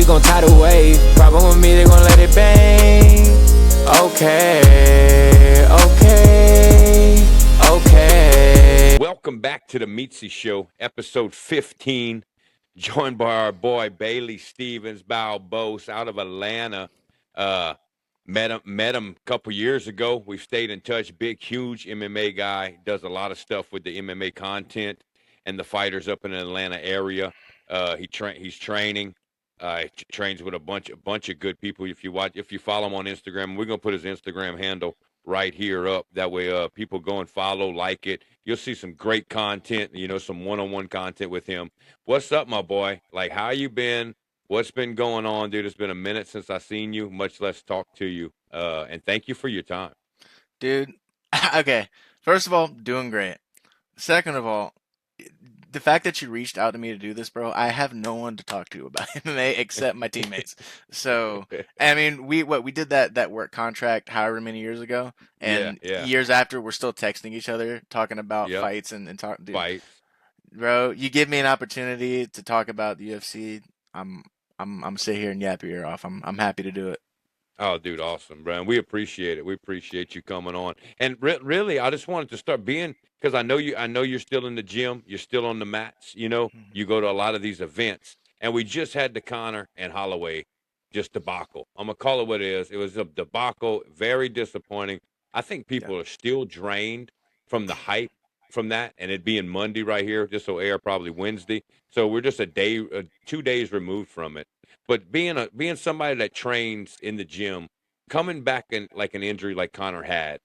we gon' tie the wave. Problem with me, they gon' let it bang. Okay, okay, okay. Welcome back to the Meetsy Show, episode 15. Joined by our boy Bailey Stevens, BAILBOS, out of Atlanta. Met him a couple years ago. We've stayed in touch. Big, huge MMA guy. Does a lot of stuff with the MMA content and the fighters up in the Atlanta area. He's training. Trains with a bunch of good people. If you follow him on Instagram, we're gonna put his Instagram handle right here up. That way, people go and follow, like it. You'll see some great content. Some one-on-one content with him. What's up, my boy? Like, how you been? What's been going on, dude? It's been a minute since I seen you, much less talk to you. And thank you for your time. Dude, okay. First of all, doing great. Second of all, the fact that you reached out to me to do this, bro, I have no one to talk to about MMA except my teammates. So, I mean, we did that work contract however many years ago, and years after, we're still texting each other, talking about fights and talk. Dude, fights. Bro, you give me an opportunity to talk about the UFC, I'm sit here and yap your ear off. I'm happy to do it. Oh, dude, awesome, Brian. We appreciate it. We appreciate you coming on. And really, I just wanted to start being, because I know you're still in the gym. You're still on the mats. You go to a lot of these events. And we just had the Conor and Holloway just debacle. I'm going to call it what it is. It was a debacle, very disappointing. I think people are still drained from the hype from that, and it being Monday right here. This will air probably Wednesday. So we're just 2 days removed from it. But being somebody that trains in the gym, coming back in like an injury like Conor had,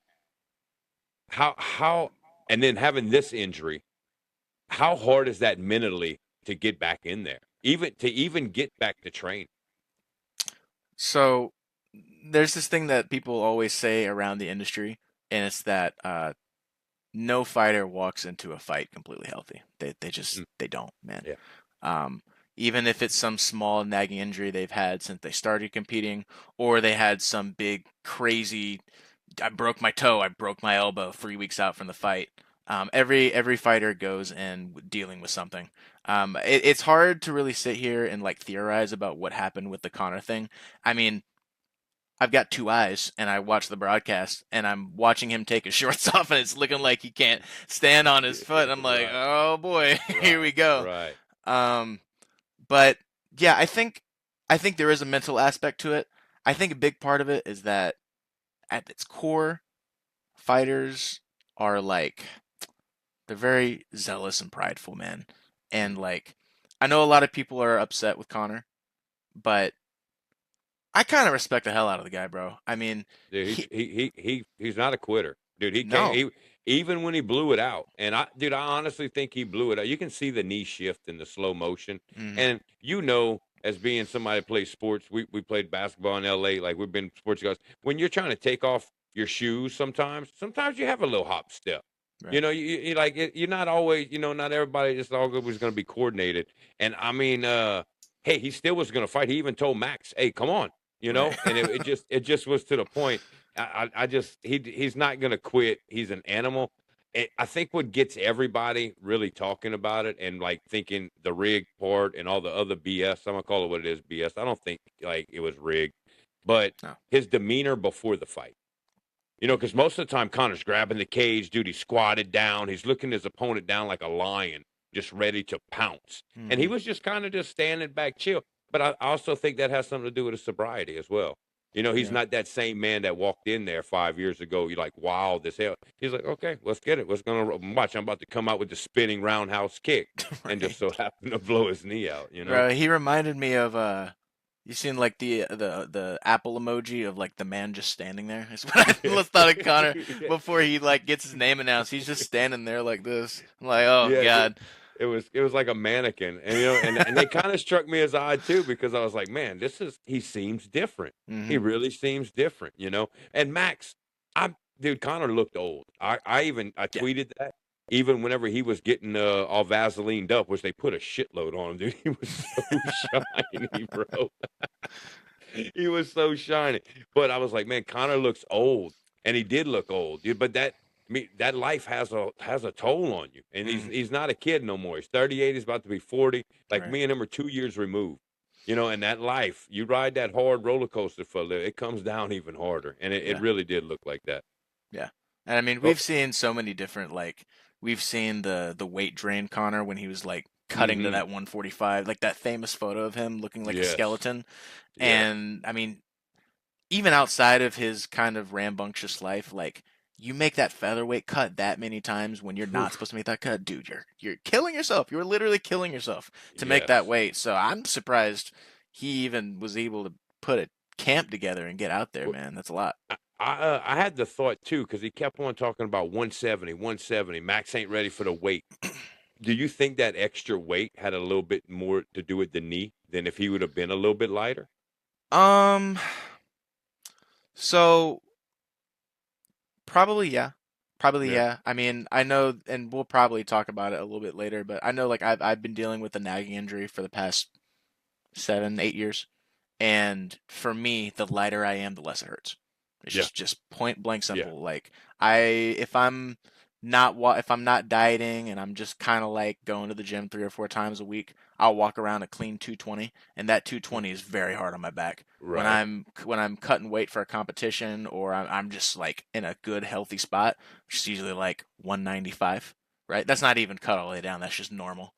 how and then having this injury, how hard is that mentally to get back in there, even get back to train? So there's this thing that people always say around the industry, and it's that no fighter walks into a fight completely healthy. They just they don't, man. Yeah. Even if it's some small nagging injury they've had since they started competing, or they had some big crazy, I broke my toe, I broke my elbow 3 weeks out from the fight. Every fighter goes in dealing with something. It's hard to really sit here and like theorize about what happened with the Conor thing. I mean, I've got two eyes, and I watch the broadcast, and I'm watching him take his shorts off, and it's looking like he can't stand on his foot. I'm like, oh boy, here we go. Right. But yeah, I think there is a mental aspect to it. I think a big part of it is that at its core, fighters are like, they're very zealous and prideful, man. And like, I know a lot of people are upset with Conor, but I kind of respect the hell out of the guy, bro. I mean, dude, he's not a quitter, dude. He No. can't. Even when he blew it out, and I honestly think he blew it out. You can see the knee shift in the slow motion, and as being somebody that plays sports, we played basketball in LA, like we've been sports guys. When you're trying to take off your shoes, sometimes you have a little hop step. Right. You like it, you're not always, not everybody just always going to be coordinated. And I mean, hey, he still was going to fight. He even told Max, "Hey, come on," Right. and it just was to the point. He's not going to quit. He's an animal. I think what gets everybody really talking about it and like thinking the rig part and all the other BS, I'm going to call it what it is, BS. I don't think like it was rigged, but his demeanor before the fight, because most of the time Conor's grabbing the cage, dude, he's squatted down. He's looking his opponent down like a lion, just ready to pounce. And he was just kind of just standing back chill. But I also think that has something to do with his sobriety as well. He's not that same man that walked in there 5 years ago. You're like, wow, this hell. He's like, okay, let's get it. What's going to watch? I'm about to come out with the spinning roundhouse kick and just so happen to blow his knee out, Bro, he reminded me of, you seen like the Apple emoji of like the man just standing there? That's what I thought of Conor before he like gets his name announced. He's just standing there like this. I'm like, oh, God. It was like a mannequin, and and they kind of struck me as odd too, because I was like, man, he seems different. He really seems different, And Max, dude, Conor looked old. I tweeted that even whenever he was getting all Vaselined up, which they put a shitload on him, dude. He was so shiny, bro. He was so shiny. But I was like, man, Conor looks old, and he did look old, dude. But that life has a toll on you, and he's not a kid no more. He's 38. He's about to be 40. Like me and him are 2 years removed. You know, and that life, you ride that hard roller coaster for a little, it comes down even harder, and it Yeah. really did look like that. Yeah. And I mean, Oh, we've seen so many different like we've seen the weight drain Connor when he was like cutting to mm-hmm. that 145, like that famous photo of him looking like a Yes, skeleton. yes, And I mean, even outside of his kind of rambunctious life, like you make that featherweight cut that many times when you're not Oof. supposed to make that cut, dude, you're killing yourself. You're literally killing yourself to make that Yes. weight. So I'm surprised he even was able to put a camp together and get out there, Well, man. That's a lot. I had the thought too because he kept on talking about 170, 170. Max ain't ready for the weight. Do you think that extra weight had a little bit more to do with the knee than if he would have been a little bit lighter? Um, so probably yeah. Probably Yeah. yeah. I mean, I know, and we'll probably talk about it a little bit later, but I know like I've been dealing with a nagging injury for the past 7, 8 years. And for me, the lighter I am, the less it hurts. It's Yeah. just point blank Yeah. simple. Like if I'm if I'm not dieting and I'm just kind of like going to the gym 3 or 4 times a week, I'll walk around a clean 220, and that 220 is very hard on my back. Right. When I'm cutting weight for a competition or I'm just like in a good healthy spot, which is usually like 195, right? That's not even cut all the way down. That's just normal.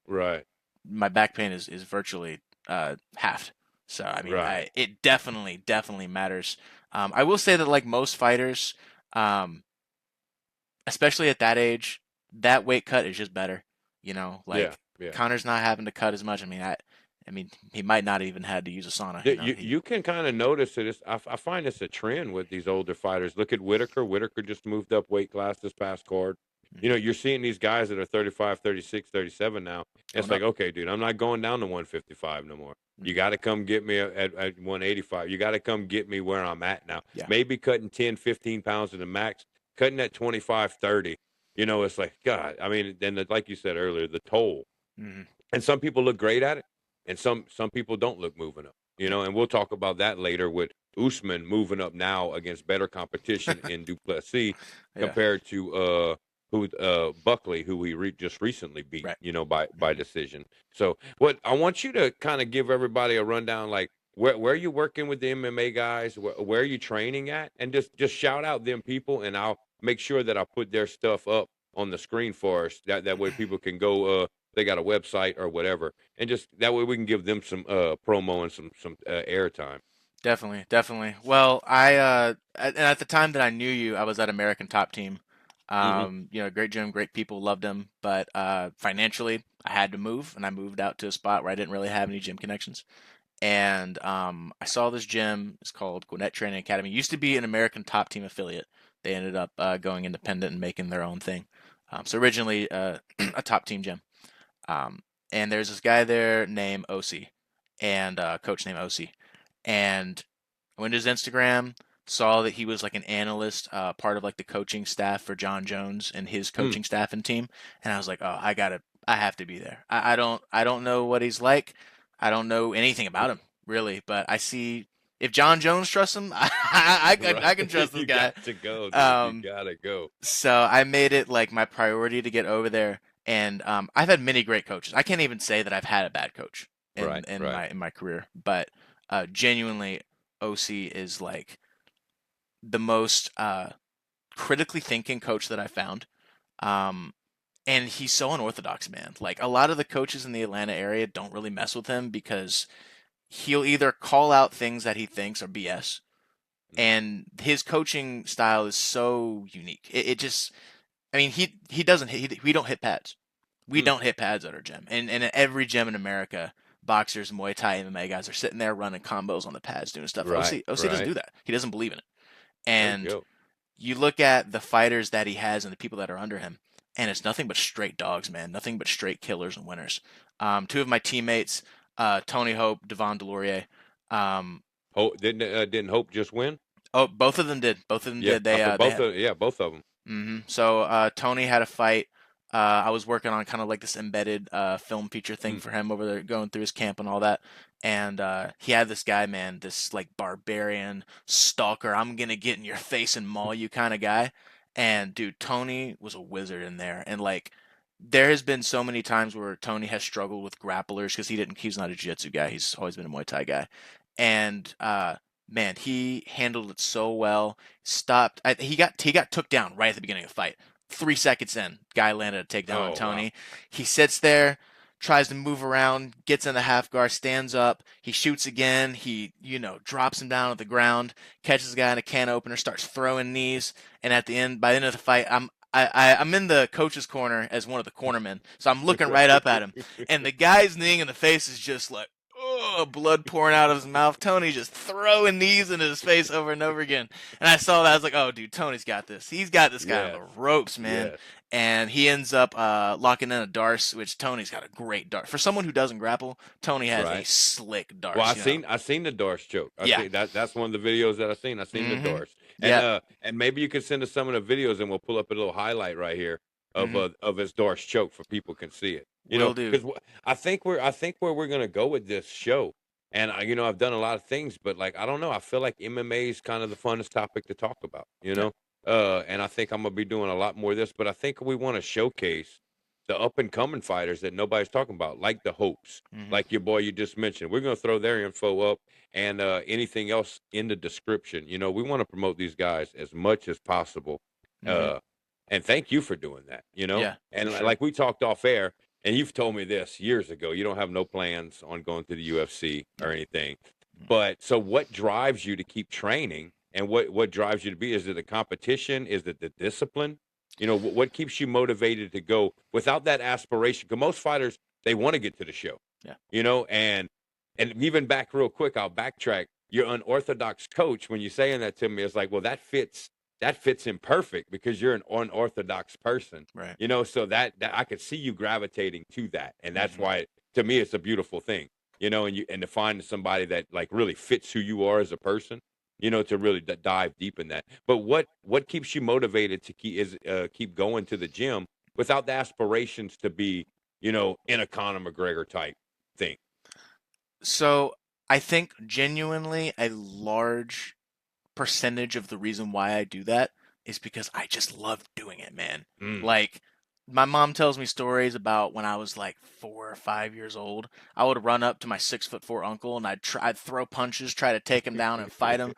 Right. My back pain is virtually halved. So I mean, Right. it definitely matters. I will say that like most fighters, um, especially at that age, that weight cut is just better. You know, Yeah. like Yeah. Connor's not having to cut as much. I mean, he might not even had to use a sauna. Yeah, You know, you can kind of notice it. I find it's a trend with these older fighters. Look at Whitaker. Whitaker just moved up weight class this past card. You know, you're seeing these guys that are 35, 36, 37 now. going It's like, up. okay, dude, I'm not going down to 155 no more. You Mhm. got to come get me at 185. You got to come get me where I'm at now. Yeah, Maybe cutting 10, 15 pounds to the max, cutting at 25, 30. You know, it's like, God, I mean, then like you said earlier, the toll. hmm And some people look great at it, and some people don't look moving up. You yeah, know, and we'll talk about that later with Usman moving up now against better competition in Du Plessis yeah, compared to Buckley, who we just recently beat, right. you know, by hmm decision. So what I want you to kind of give everybody a rundown, like where are you working with the MMA guys, where are you training at, and just shout out them people, and I'll make sure that I put their stuff up on the screen for us. That way people can go. They got a website or whatever, and just that way we can give them some promo and some airtime. Definitely, definitely. Well, and at the time that I knew you, I was at American Top Team. Hmm. You know, great gym, great people, loved them. But financially, I had to move, and I moved out to a spot where I didn't really have any gym connections. And I saw this gym. It's called GWINNETT Training Academy. It used to be an American Top Team affiliate. They ended up going independent and making their own thing. So originally a Top Team gym. Um, and there's this guy there named OC, and coach named OC. And I went to his Instagram, saw that he was like an analyst, part of like the coaching staff for John Jones and his Hmm. coaching staff and team. And I was like, oh, I have to be there. I don't know what he's like. I don't know anything about him really, but I see if John Jones trusts him, Right. I can trust this You guy. got to go, dude. You Um, gotta go. so I made it like my priority to get over there, and I've had many great coaches. I can't even say that I've had a bad coach Right. Right. in my career, but genuinely, OC is like the most critically thinking coach that I found. Um, and he's so unorthodox, man. Like a lot of the coaches in the Atlanta area don't really mess with him because he'll either call out things that he thinks are BS, Mhm. and his coaching style is so unique. It just I mean, he doesn't hit, we don't hit pads. We Hmm. don't hit pads at our gym. And at every gym in America, boxers, Muay Thai, MMA guys are sitting there running combos on the pads, doing stuff. Right. OC doesn't Right. do that. He doesn't believe in it. No And joke. you look at the fighters that he has and the people that are under him, and it's nothing but straight dogs, man. Nothing but straight killers and winners. Two of my teammates, Tony Hope, Devon DeLorier. Um, Hope didn't Hope just win? oh, both of them did. Both of them Yeah. did. I for They both of yeah both of them. So Tony had a fight. I was working on kind of like this embedded film feature thing Mm. for him over there, going through his camp and all that. And he had this guy, man, this like barbarian stalker. I'm gonna get in your face and maul you kind of guy. And dude, Tony was a wizard in there. And like there has been so many times where Tony has struggled with grapplers because he's not a jiu-jitsu guy. He's always been a Muay Thai guy. And man, he handled it so well. He got took down right at the beginning of the fight. 3 seconds in, guy landed a takedown on Oh, Tony. wow. He sits there, tries to move around, gets in the half guard, stands up, he shoots again, he, drops him down at the ground, catches the guy in a can opener, starts throwing knees, and by the end of the fight, I'm in the coach's corner as one of the cornermen, so I'm looking right up at him, and the guy's kneeing in the face is just like, oh, blood pouring out of his mouth. Tony just throwing knees into his face over and over again. And I saw that. I was like, oh, dude, Tony's got this. He's got this guy on Yes. the ropes, man. Yes. And he ends up locking in a darce, which Tony's got a great dart. For someone who doesn't grapple, Tony has a Right. slick darce. Well, I seen the Doris choke. Yeah. That's one of the videos that I seen. I seen Mhm. the Doris. And Yeah. and maybe you can send us some of the videos, and we'll pull up a little highlight right here of Mhm. of his Doris choke for people can see it. Will do. Because I think where we're gonna go with this show. And I've done a lot of things, but like I don't know. I feel like MMA is kind of the funnest topic to talk about. Yeah. And I think I'm gonna be doing a lot more of this. But I think we want to showcase the up and coming fighters that nobody's talking about, like the Hopes, Mhm. like your boy you just mentioned. We're gonna throw their info up and anything else in the description. We want to promote these guys as much as possible. Mhm. And thank you for doing that. Yeah, And for sure. like we talked off air, and you've told me this years ago, you don't have no plans on going to the UFC or anything. But so what drives you to keep training, and what drives you to be? Is it the competition? Is it the discipline? What keeps you motivated to go without that aspiration? Because most fighters, they want to get to the show. Yeah. And even back real quick, I'll backtrack. Your unorthodox coach, when you're saying that to me, it's like, well, that fits him perfect because you're an unorthodox person. Right. So that I could see you gravitating to that. And that's Mhm. why to me it's a beautiful thing. And to find somebody that like really fits who you are as a person, to really dive deep in that. But what keeps you motivated to keep going to the gym without the aspirations to be, in a Conor McGregor type thing? So I think genuinely a large percentage of the reason why I do that is because I just love doing it, man. Mm. Like, my mom tells me stories about when I was like 4 or 5 years old. I would run up to my 6'4" uncle and I'd throw punches, try to take him down and fight him.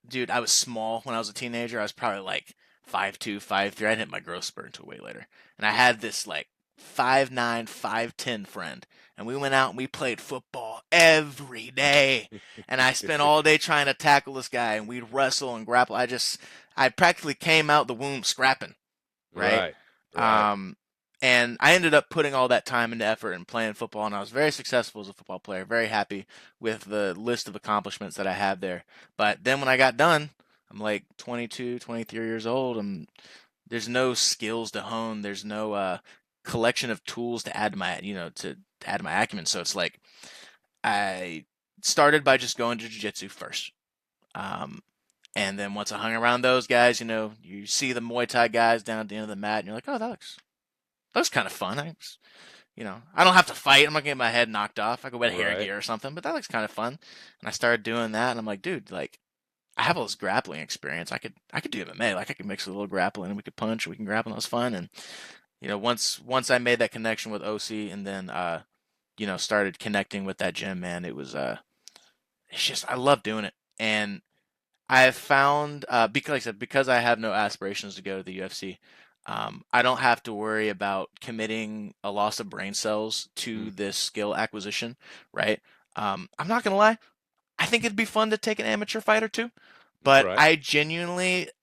Dude, I was small when I was a teenager. I was probably like 5'2", 5'3". I didn't hit my growth spurt until way later. And I had this like 5'9", 5'10" friend, and we went out and we played football every day. And I spent all day trying to tackle this guy, and we'd wrestle and grapple. I practically came out the womb scrapping, right? Right. And I ended up putting all that time into effort and playing football, and I was very successful as a football player, very happy with the list of accomplishments that I have there. But then when I got done, I'm like 22, 23 years old, and there's no skills to hone. There's no collection of tools to add to my, to add to my acumen. So it's like I started by just going to jiu-jitsu first. And then once I hung around those guys, you see the Muay Thai guys down at the end of the mat, and you're like, oh, that looks kind of fun. I don't have to fight. I'm not getting my head knocked off. I could wear hair Right. gear or something, but that looks kind of fun. And I started doing that, and I'm like, dude, like, I have all this grappling experience. I could do MMA. Like, I could mix a little grappling, and we could punch, we can grapple, and that was fun. And once I made that connection with OC, and then started connecting with that gym, man, it's just I love doing it. And I have found, because like I said, because I have no aspirations to go to the UFC, I don't have to worry about committing a loss of brain cells to this skill acquisition, right? I'm not gonna lie, I think it'd be fun to take an amateur fight or two, but Right.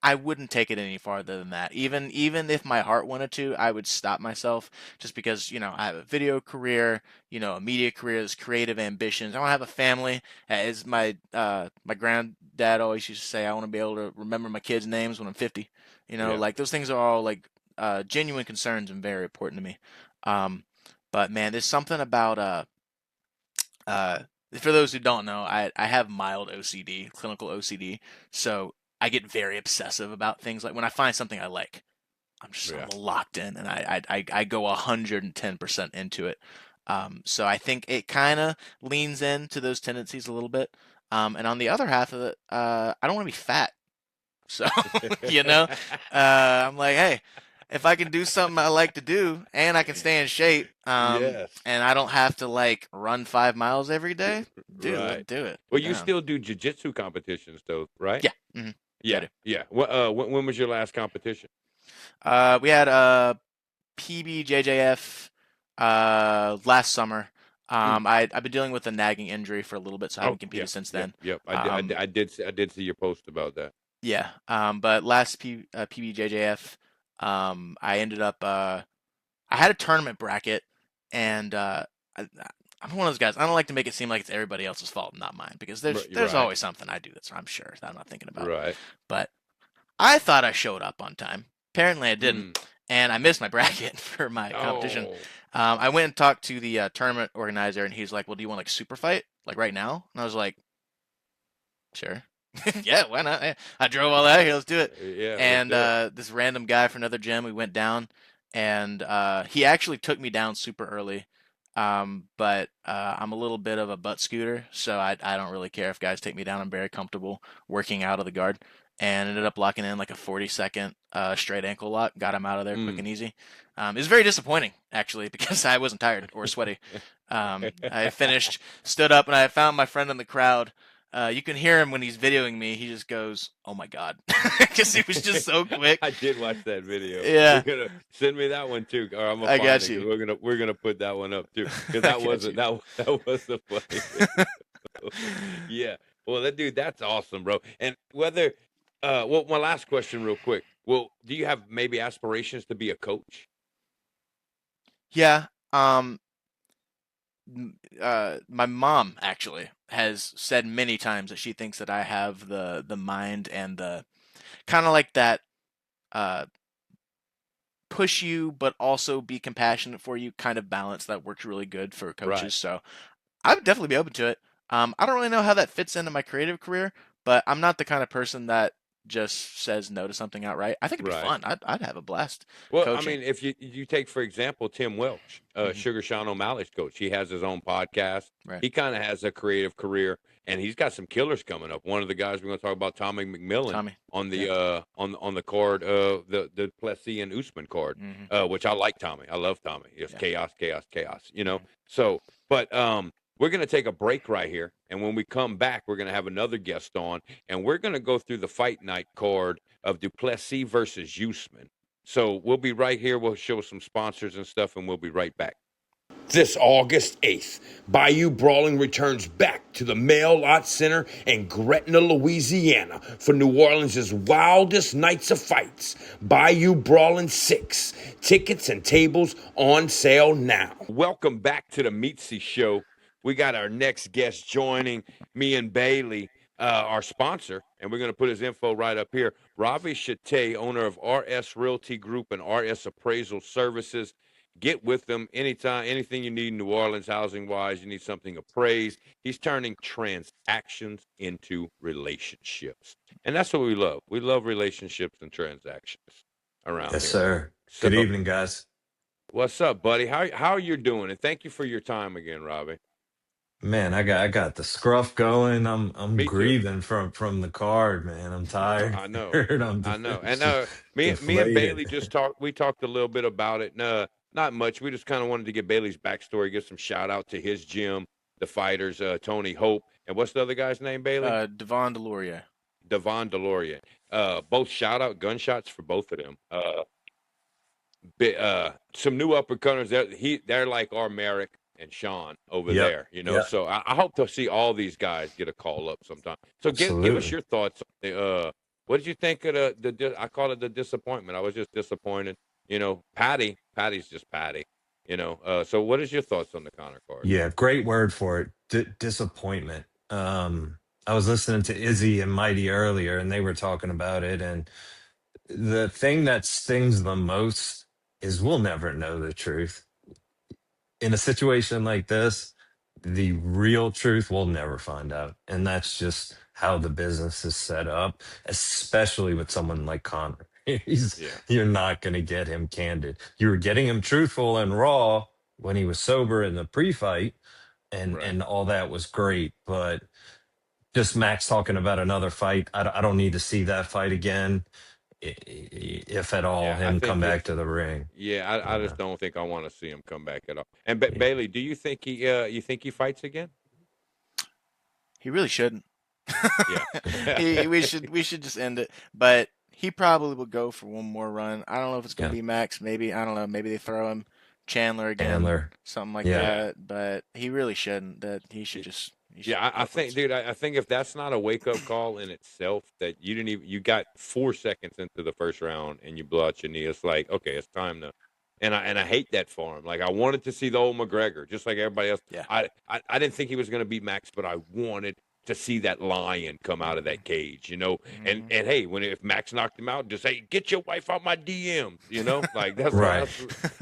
I wouldn't take it any farther than that. Even if my heart wanted to, I would stop myself just because, I have a video career, a media career, there's creative ambitions. I want to have a family. As my granddad always used to say, I want to be able to remember my kids' names when I'm 50. Yeah. Like those things are all like genuine concerns and very important to me. But man, there's something about for those who don't know, I have mild OCD, clinical OCD, so I get very obsessive about things. Like when I find something I like, I'm locked in, and I go 110% into it. So I think it kind of leans into those tendencies a little bit. And on the other half of it, I don't want to be fat. So I'm like, hey, if I can do something I like to do and I can stay in shape, Yes. and I don't have to like run 5 miles every day, dude, Right. let's do it. Well, I'm you down. still do jiu-jitsu competitions though, right? Yeah. I Yeah. do. Yeah. When was your last competition? We had PBJJF last summer. Mm. I've been dealing with a nagging injury for a little bit, so I Oh, haven't competed yep, since yep, then. yep. Um, I did see your post about that. yeah. But last PBJJF, I ended up I had a tournament bracket, and I'm one of those guys. I don't like to make it seem like it's everybody else's fault, not mine, because there's Right, always something I do that's I'm sure that I'm not thinking about. right. But I thought I showed up on time. Apparently, I didn't, Mm. and I missed my bracket for my competition. Oh, I went and talked to the tournament organizer, and he's like, "Well, do you want like super fight like right now?" And I was like, "Sure, yeah, why not?" I drove all out here. Let's do it. yeah. Let's And do it. this random guy from another gym, we went down, and he actually took me down super early. But I'm a little bit of a butt scooter, so I don't really care if guys take me down. I'm very comfortable working out of the guard, and ended up locking in like a 40-second straight ankle lock. Got him out of there quick Mm. and easy. It was very disappointing actually because I wasn't tired or sweaty. I finished, stood up, and I found my friend in the crowd. You can hear him when he's videoing me. He just goes, "Oh my god," because it was just so quick. I did watch that video. Yeah, You're gonna send me that one too, or I'm gonna I find got it 'cause you. we're gonna put that one up too, because I that got wasn't you. that was a funny video. Yeah. Well, that's awesome, bro. And whether, well, my last question, real quick. Well, do you have maybe aspirations to be a coach? Yeah. My mom actually has said many times that she thinks that I have the mind and the kind of like that uh push you but also be compassionate for you kind of balance that works really good for Right. coaches. So I would definitely be open to it. I don't really know how that fits into my creative career, but I'm not the kind of person that just says no to something outright. I think it'd be Right. fun. I'd have a blast Well, I coaching. mean, if you take for example Tim Welch, Hmm. Sugar Sean O'Malley's coach, he has his own podcast. Right. He kind of has a creative career, and he's got some killers coming up. One of the guys we're going to talk about, Tommy McMillan, Tommy. on the Yeah. on the card, the Plessis and Usman card, Hmm. which I like Tommy. I love Tommy. It's Yeah. chaos, chaos, chaos. Hmm. So, but we're going to take a break right here, and when we come back, we're going to have another guest on, and we're going to go through the fight night card of Du Plessis versus Usman. So we'll be right here. We'll show some sponsors and stuff, and we'll be right back. This August 8th, Bayou Brawling returns back to the Mail Lot Center in Gretna, Louisiana for New Orleans' wildest nights of fights. Bayou Brawling 6. Tickets and tables on sale now. Welcome back to the Meatsy Show. We got our next guest joining me and Bailey, our sponsor, and we're going to put his info right up here. RAVI SHETYE, owner of RS Realty Group and RS Appraisal Services. Get with them anytime, anything you need in New Orleans, housing-wise, you need something appraised. He's turning transactions into relationships. And that's what we love. We love relationships and transactions around Yes, here. sir. So, Good evening, guys. what's up, buddy? How are you doing? And thank you for your time again, Robbie. Man, I got the scruff going. I'm Me too. grieving from the card, man. I'm tired. I know. I'm I know. And just me and deflated. Bailey just talked. We talked a little bit about it. Not much. We just kind of wanted to get Bailey's backstory, give some shout out to his gym, the fighters, Tony Hope, and what's the other guy's name, Bailey? DEVON DELORIER. DEVON DELORIER. Both shout out gunshots for both of them. Some new uppercutters. They're like our Merrick and Sean over Yep. there, Yep. So I hope to see all these guys get a call up sometime. So give us Absolutely. your thoughts on the what did you think of the I call it the disappointment. I was just disappointed. Patty's just Patty. So what is your thoughts on the Connor card? Yeah, great word for it. Disappointment. I was listening to Izzy and Mighty earlier, and they were talking about it, and the thing that stings the most is we'll never know the truth. In a situation like this, the real truth we'll never find out. And that's just how the business is set up, especially with someone like Connor. You're not going to get him candid. You were getting him truthful and raw when he was sober in the pre-fight, and all that was great. But just Max talking about another fight, I don't need to see that fight again. if at all, Yeah, I him think come back if to the ring. yeah, I Yeah. just don't think I want to see him come back at all. And Yeah. Bailey, do you think he fights again? He really shouldn't. Yeah. We should just end it. But he probably will go for one more run. I don't know if it's gonna Yeah. be Max. Maybe I don't know. Maybe they throw him Chandler again, Chandler. something like Yeah. Yeah. that. But he really shouldn't. That he should just. He should Yeah, I go for think, it. dude, I think if that's not a wake up call in itself, that you didn't even, you got 4 seconds into the first round and you blow out your knee. It's like, okay, it's time to, and I hate that for him. Like I wanted to see the old McGregor, just like everybody else. Yeah. I didn't think he was going to beat Max, but I wanted to see that lion come out of that cage, you know. And Mhm. hey, if Max knocked him out, just say, get your wife out my DMs, you know. Like Right.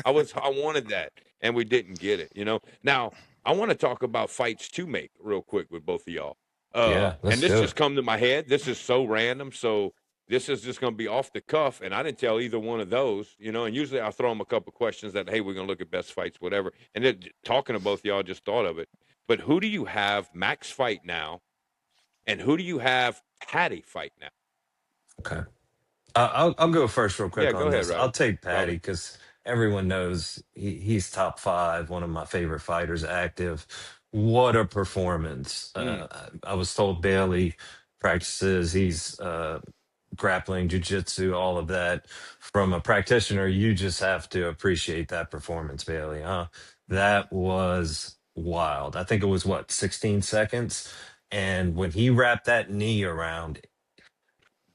I wanted that, and we didn't get it, you know. Now I want to talk about fights to make real quick with both of y'all. Yeah. And Let's this do just it. come to my head. This is so random. So this is just going to be off the cuff. And I didn't tell either one of those, you know, and usually I'll throw them a couple questions that, hey, we're going to look at best fights, whatever. And then talking to both of y'all, just thought of it. But who do you have Max fight now? And who do you have Patty fight now? Okay. I'll go first real Yeah, quick go on ahead, this. I'll take Patty Robbie. because everyone knows he's top five, one of my favorite fighters active. What a performance. Mm, I was told Bailey practices, he's grappling, jujitsu, all of that. From a practitioner, you just have to appreciate that performance, Bailey, huh? That was wild. I think it was what, 16 seconds? And when he wrapped that knee around,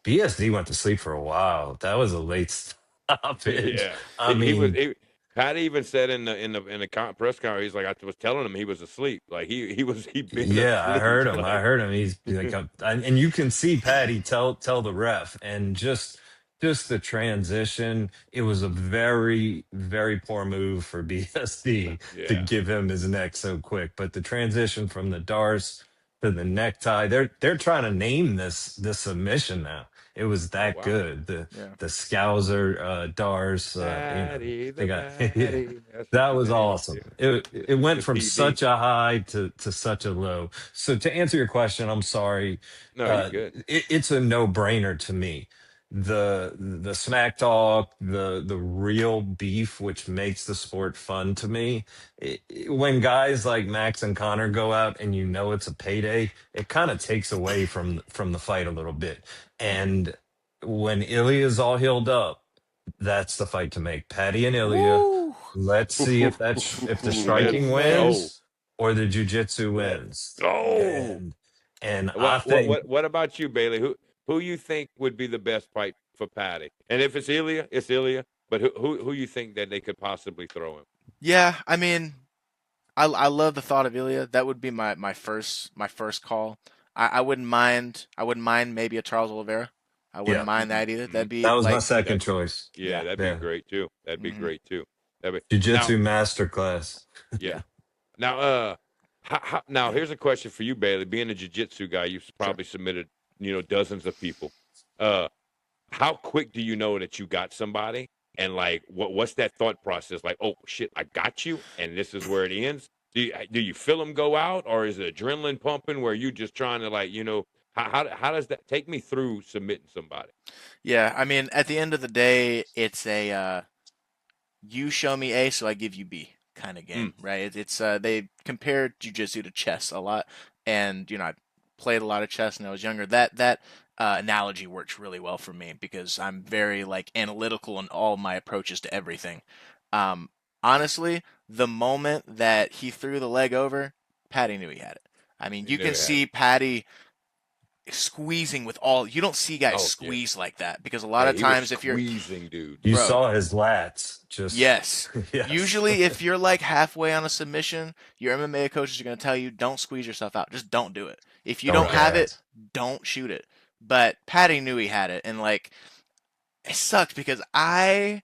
BSD went to sleep for a while. That was a late stoppage. yeah, I mean, Patty even said in the press conference, he's like, I was telling him he was asleep. Like he'd been yeah, I asleep. heard him. I Like heard him. He's like, and you can see Patty tell the ref, and just the transition. It was a very poor move for BSD to yeah. give him his neck so quick. But the transition from the Darce to the necktie, they're trying to name this submission now. It was Oh that wow. good. Yeah. The Scouser Darce, Patty the they got yeah. Patty. That's what That the was name is. awesome. Yeah. It The went from TD. such a high to such a low. So to answer your question, I'm sorry. No, you're good. It's a no brainer to me. The smack talk, the real beef, which makes the sport fun to me. When guys like Max and Connor go out and you know it's a payday, it kind of takes away from the fight a little bit. And when Ilya's all healed up, that's the fight to make. Patty and Ilya. Woo! Let's see if the Let's striking go. wins or the jujitsu Let's wins. go. And I What what think, what what about you, Bailey? Who you think would be the best fight for Patty? And if it's Ilya, it's Ilya. But who you think that they could possibly throw him? Yeah, I mean, I love the thought of Ilya. That would be my first call. I wouldn't mind maybe a Charles Oliveira. I wouldn't yeah, mind that either. That'd be that was my like second That choice. yeah, yeah. that'd be Yeah, great too. That'd be Hmm. great too. Now jujitsu masterclass. yeah. Yeah. Now now here's a question for you, Bailey. Being a jiu-jitsu guy, you've Sure. probably submitted, dozens of people. Uh how quick do you know that you got somebody? And like what's that thought process? Like, oh shit, I got you, and this is where it ends. Do you feel them go out, or is it adrenaline pumping where you just trying to like, how does that take me through submitting somebody? Yeah, I mean, at the end of the day, it's a you show me A, so I give you B kind of Mm, game, right? It's they compare jujitsu to chess a lot, and I played a lot of chess when I was younger. That analogy works really well for me because I'm very like analytical in all my approaches to everything. Um, Honestly, the moment that he threw the leg over, Patty knew he had it. I mean, you you can never had see it. Patty squeezing with all. You don't see guys Oh yeah. squeeze like that because a lot Hey, of he was times if you're squeezing, dude. You bro, saw his lats just yes. yes. Usually, if you're like halfway on a submission, your MMA coaches are going to tell you don't squeeze yourself out. Just don't do it. If you Don't don't Right. have it, gas. don't shoot it. But Patty knew he had it, and like it sucked because I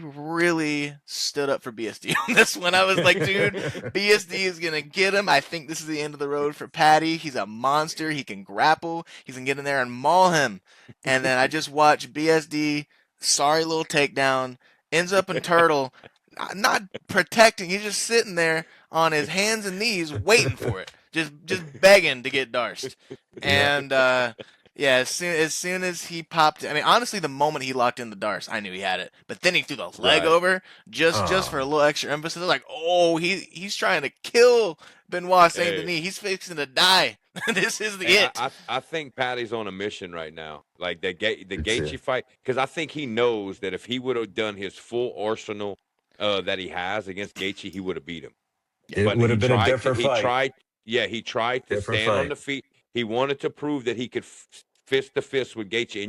really stood up for BSD on this one. I was like, dude, BSD is gonna get him. I think this is the end of the road for Patty. He's a monster. He can grapple. He's gonna get in there and maul him. And then I just watch BSD, sorry little takedown, ends up in turtle, not protecting. He's just sitting there on his hands and knees waiting for it, just begging to get Darced. Yeah. And Yeah, as soon as he popped, I mean, honestly, the moment he locked in the darts, I knew he had it. But then he threw the leg Right. over just for a Oh, little extra emphasis. Like, oh, he's trying to kill Benoit Saint Hey, Denis. He's fixing to die. This is the hey, it. I think Patty's on a mission right now. Like the it's Gaethje fight, because I think he knows that if he would have done his full arsenal that he has against Gaethje, he would have beat him. it But would have been a different he fight. tried, yeah, he tried to Different stand on fight. the feet. He wanted to prove that he could fist to fist with Gaethje,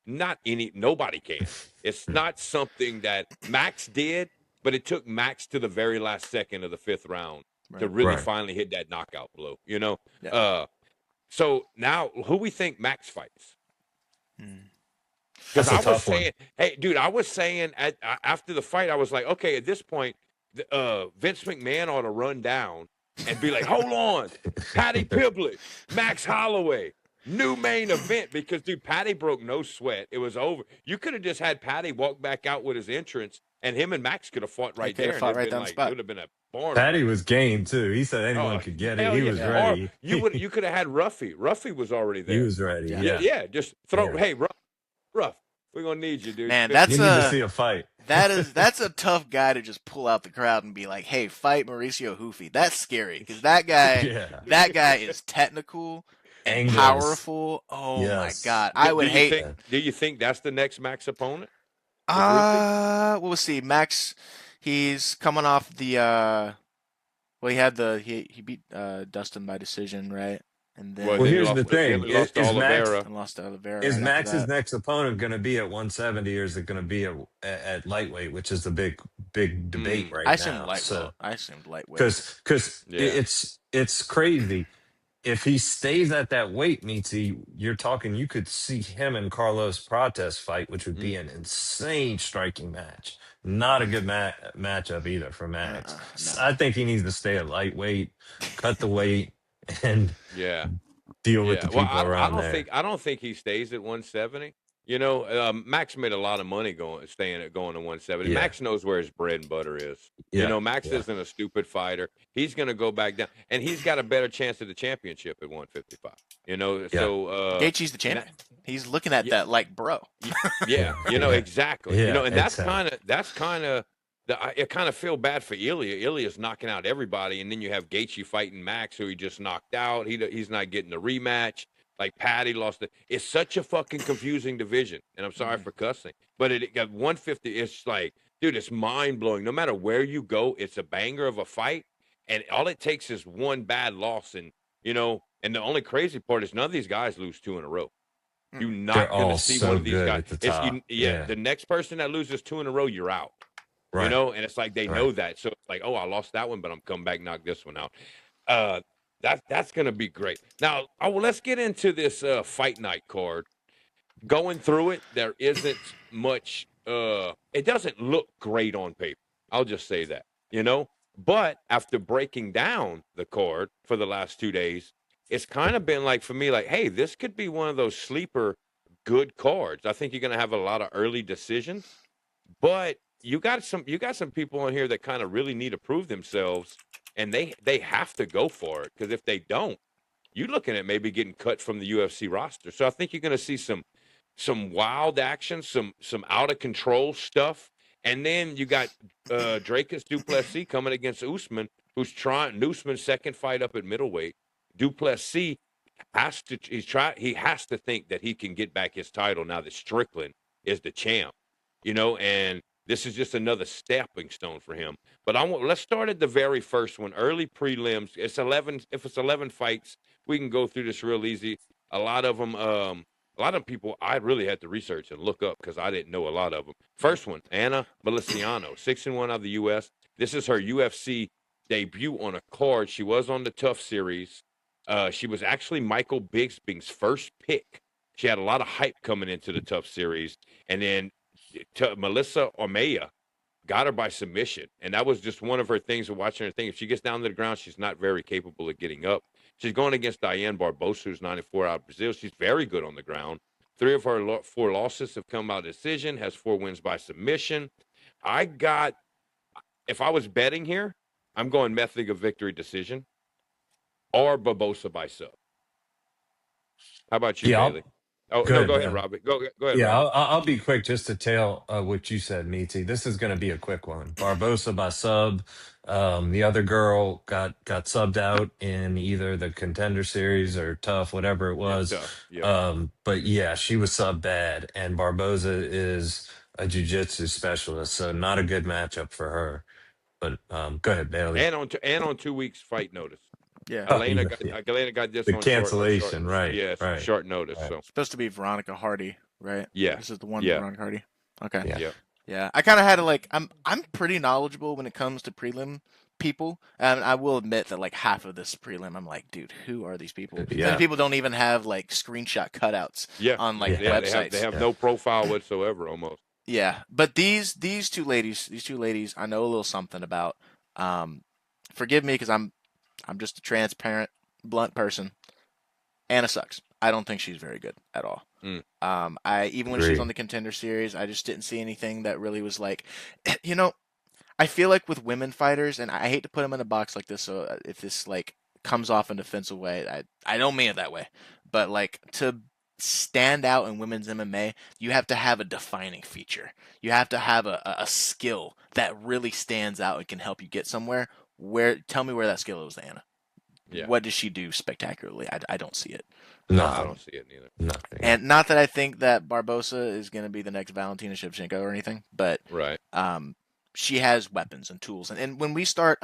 and nobody can. It's not something that Max did, but it took Max to the very last second of the 5th round to Right. really Right. finally hit that knockout blow. You know, Yeah. so now who we think Max fights? Hmm. Because That's a I was tough one. saying, hey, dude, I was saying after the fight, I was like, okay, at this point, Vince McMahon ought to run down and be like, hold on, Patty Piblet, Max Holloway, new main event. Because, dude, Patty broke no sweat. It was over. You could have just had Patty walk back out with his entrance, and him and Max could have fought They right could have there, and fought it'd right been down the like, it spot. would have been a barn Patty burner. was game too. He said anyone Oh, could get it. hell He yeah. was Yeah. Or ready. you could have had Ruffy. Ruffy was already He there. was ready. Yeah. Yeah, Yeah. just throw, Yeah. hey, Ruff, we're going to need you, dude. Man, 50 You need to see a fight. that's a tough guy to just pull out the crowd and be like, "Hey, fight Mauricio Hoofy." That's scary because that guy is technical and Angles. powerful. Oh my Yes. god, I would hate. Do you think that's the next Max opponent? We'll see. Max, he's coming off the well, he beat Dustin by decision, right? And then Well, Well, then here's the thing: he lost to is Max Oliveira. and lost to Oliveira is right after Max's that. next opponent going to be at 170, or is it going to be at lightweight, which is the big debate I right assumed now? lightweight. So I assumed lightweight. because Yeah. it's crazy. If he stays at that weight, Mitzi, you're talking. You could see him and Carlos Prates fight, which would be an insane striking match. Not a good matchup either for Max. No. I think he needs to stay at lightweight, cut the weight, and Yeah. deal with the Well, people around there. I don't think he stays at 170. You know, Max made a lot of money going to 170. Yeah, Max knows where his bread and butter is. You yeah, know, Max yeah. isn't a stupid fighter. He's going to go back down, and he's got a better chance at the championship at 155. You know, Yeah. so Gaethje's the champion. He's looking at that like, bro. yeah, you know, Yeah. exactly. Yeah, You know, and that's exactly. kind of I kind of feel bad for Ilya. Ilya's knocking out everybody, and then you have Gaethje fighting Max, who he just knocked out. He's not getting the rematch. Like Patty lost it. It's such a fucking confusing division, and I'm sorry for cussing, but it got 150. It's like, dude, it's mind blowing. No matter where you go, it's a banger of a fight, and all it takes is one bad loss, and you know, and the only crazy part is none of these guys lose 2 in a row. You're They're not going to all see so one of these good guys. at the It's top. yeah, the next person that loses 2 in a row, you're out. You Right. know, and it's like they know Right. that. So it's like, oh, I lost that one, but I'm coming back, knock this one out. That's gonna be great. Now, let's get into this fight night card. Going through it, there isn't much. It doesn't look great on paper. I'll just say that. You know, but after breaking down the card for the last 2 days, it's kind of been like for me, like, hey, this could be one of those sleeper good cards. I think you're gonna have a lot of early decisions. But you got some people on here that kind of really need to prove themselves, and they have to go for it because if they don't, you're looking at maybe getting cut from the UFC roster. So I think you're going to see some wild action, some out of control stuff, and then you got Dricus Du Plessis coming against Usman, who's trying Usman's second fight up at middleweight. Du Plessis he has to think that he can get back his title now that Strickland is the champ. You know, and this is just another stepping stone for him. But let's start at the very first one, early prelims. It's 11. If it's 11 fights, we can go through this real easy. A lot of people, I really had to research and look up because I didn't know a lot of them. First one, Anna Meliciano, 6-1 out of the U.S. This is her UFC debut on a card. She was on the Tough Series. She was actually Michael Bisping's first pick. She had a lot of hype coming into the Tough Series, and then Melissa Omea got her by submission, and that was just one of her things of watching her thing. If she gets down to the ground, she's not very capable of getting up. She's going against Diane Barbosa, who's 94 out of Brazil. She's very good on the ground. 3 of her 4 losses have come by decision, has 4 wins by submission. If I was betting here, I'm going method of victory decision or Barbosa by sub. How about you, Yeah, Bailey? Oh Go no, ahead, go ahead, man. Robbie. Go ahead, Yeah, Robbie. I'll be quick just to tail what you said, Meaty. This is going to be a quick one. Barbosa by sub. The other girl got subbed out in either the contender series or tough, whatever it Yeah, was. tough. Yep. But yeah, she was sub bad, and Barboza is a jiu-jitsu specialist, so not a good matchup for her. But go ahead, Bailey. And on 2 weeks fight notice. Yeah. Oh, yeah. Elena got this The on short. cancellation, right, Yes, right, short notice. right. So Supposed to be Veronica Hardy, right? yeah, This is the one yeah, Veronica Hardy. Okay. Yeah. yeah. Yeah, I kind of had to like I'm pretty knowledgeable when it comes to prelim people, and I will admit that like half of this prelim, I'm like, dude, who are these people? Some Yeah. people don't even have like screenshot cutouts Yeah, on like yeah, websites. they have no profile whatsoever, almost. Yeah, but these two ladies, I know a little something about. Forgive me because I'm just a transparent, blunt person. Anna sucks. I don't think she's very good at all. Mm. I even when she was Agree. on the contender series, I just didn't see anything that really was like, you know, I feel like with women fighters, and I hate to put them in a box like this, so if this like comes off in a defensive way, I don't mean it that way, but like to stand out in women's MMA, you have to have a defining feature. You have to have a skill that really stands out and can help you get somewhere. Tell me where that skill is, Anna. Yeah. What does she do spectacularly? I don't see it. No, I Nothing. don't see it neither. Nothing. And not that I think that Barbosa is going to be the next Valentina Shevchenko or anything, but Right. she has weapons and tools. And when we start,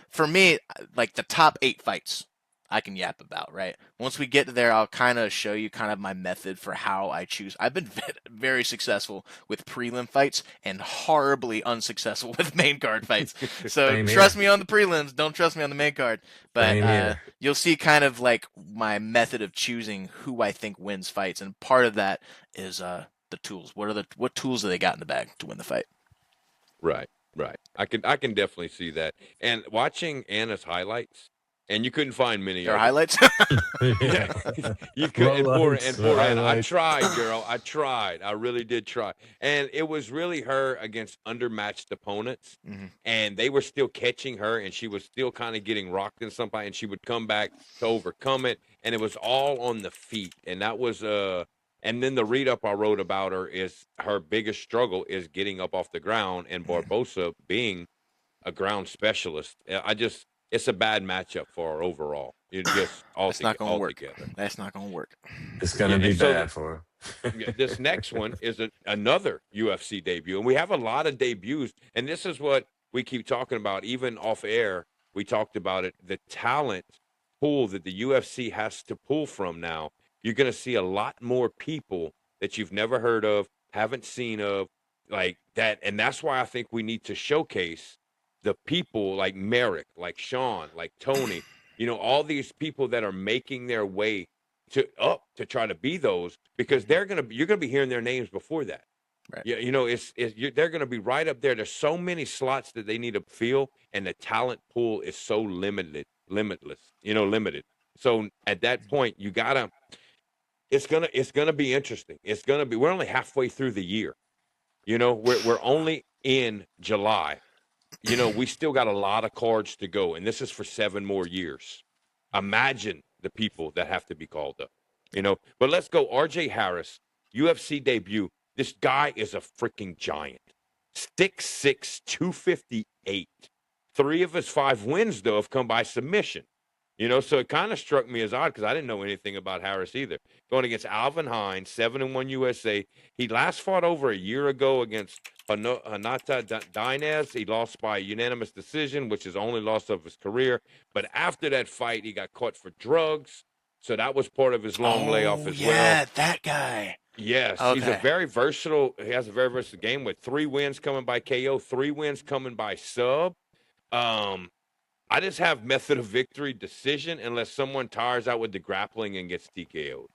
for me, like the top 8 fights, I can yap about, right? Once we get there, I'll kind of show you kind of my method for how I choose. I've been very successful with prelim fights and horribly unsuccessful with main card fights. So Same here. trust me on the prelims, don't trust me on the main card. Same But here. you'll see kind of like my method of choosing who I think wins fights, and part of that is the tools. What tools do they got in the bag to win the fight? Right. I can definitely see that. And watching Anna's highlights, and you couldn't find many Their of highlights? Yeah. You could, and poor Lowlights, Anna. I highlights. tried, girl. I tried. I really did try. And it was really her against undermatched opponents. Mhm. And they were still catching her, and she was still kind of getting rocked in somebody, and she would come back to overcome it. And it was all on the feet. And that was and then the read up I wrote about her is her biggest struggle is getting up off the ground, and Barbosa being a ground specialist. It's a bad matchup for her overall. It just That's not going to work. altogether. That's not going to work. It's gonna Yeah, be and so bad for her. Yeah, this next one is another UFC debut, and we have a lot of debuts. And this is what we keep talking about, even off air. We talked about it. The talent pool that the UFC has to pull from now. You're going to see a lot more people that you've never heard of, haven't seen of, like that. And that's why I think we need to showcase the people like Merrick, like Sean, like Tony. You know, all these people that are making their way to try to be those, because you're gonna be hearing their names before that. Right. Yeah, you know, they're gonna be right up there. There's so many slots that they need to fill, and the talent pool is so limitless. Limited. So at that point, you gotta. It's gonna be interesting. We're only halfway through the year. You know, we're only in July. You know, we still got a lot of cards to go, and this is for 7 more years. Imagine the people that have to be called up, you know. But let's go. RJ Harris, UFC debut. This guy is a freaking giant. 6'6", 258. 3 of his 5 wins, though, have come by submission. You know, so it kind of struck me as odd because I didn't know anything about Harris either. Going against Alvin Hines, 7-1 USA. He last fought over a year ago against Hanata Dinez. He lost by unanimous decision, which is the only loss of his career. But after that fight, he got caught for drugs. So that was part of his long layoff as well. Yeah, that guy. Yes, Okay. he's a very versatile. He has a very versatile game with 3 wins coming by KO, 3 wins coming by sub. I just have method of victory decision unless someone tires out with the grappling and gets TKO'd.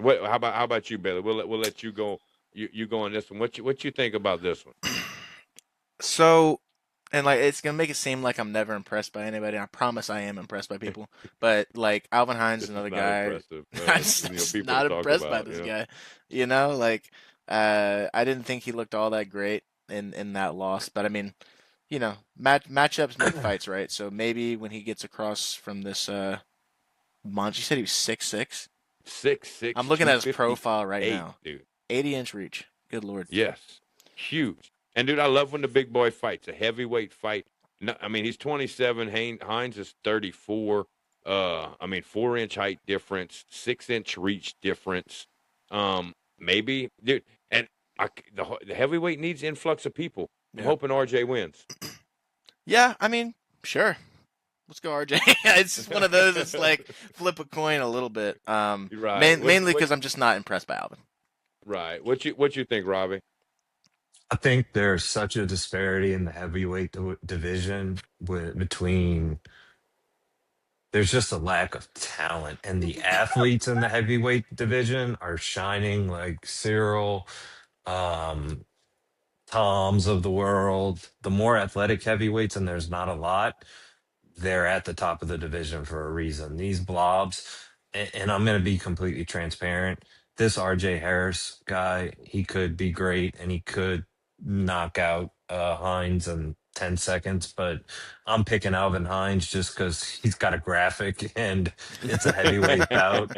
How about you, Bailey? We'll let you go. You go on this one. What you think about this one? So, and like it's gonna make it seem like I'm never impressed by anybody. I promise I am impressed by people, but like Alvin Hines is This another not guy. impressive. I'm just People not talk impressed by about, this you know. guy. You know, like I didn't think he looked all that great in that loss, but I mean, you know, matchups make fights, right? So maybe when he gets across from this monster, you said he was 6'6". 6'6", I'm looking at his 258, profile right now. dude. 80-inch reach. Good Lord. Yes, huge. And dude, I love when the big boy fights. A heavyweight fight. No, I mean, he's 27. Hines is 34. I mean, 4-inch height difference, 6-inch reach difference. Maybe, dude. And the heavyweight needs influx of people. I'm hoping RJ wins. Yeah, I mean, sure. Let's go, RJ. It's just one of those. It's like flip a coin a little bit. Right. Mainly because I'm just not impressed by Alvin. Right. What you think, Robbie? I think there's such a disparity in the heavyweight division between. There's just a lack of talent, and the athletes in the heavyweight division are shining like Cyril, um, Toms of the world. The more athletic heavyweights, and there's not a lot, they're at the top of the division for a reason. These blobs, and I'm going to be completely transparent. This RJ Harris guy, he could be great and he could knock out Hines in 10 seconds, but I'm picking Alvin Hines just because he's got a graphic and it's a heavyweight bout.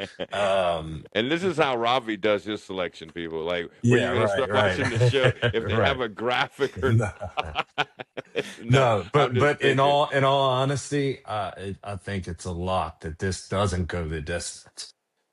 And this is how Ravi does his selection, people. Like, when Yeah, you're going to start watching the show, if they have a graphic or No. no, but in all honesty, I think it's a lock that this doesn't go the distance.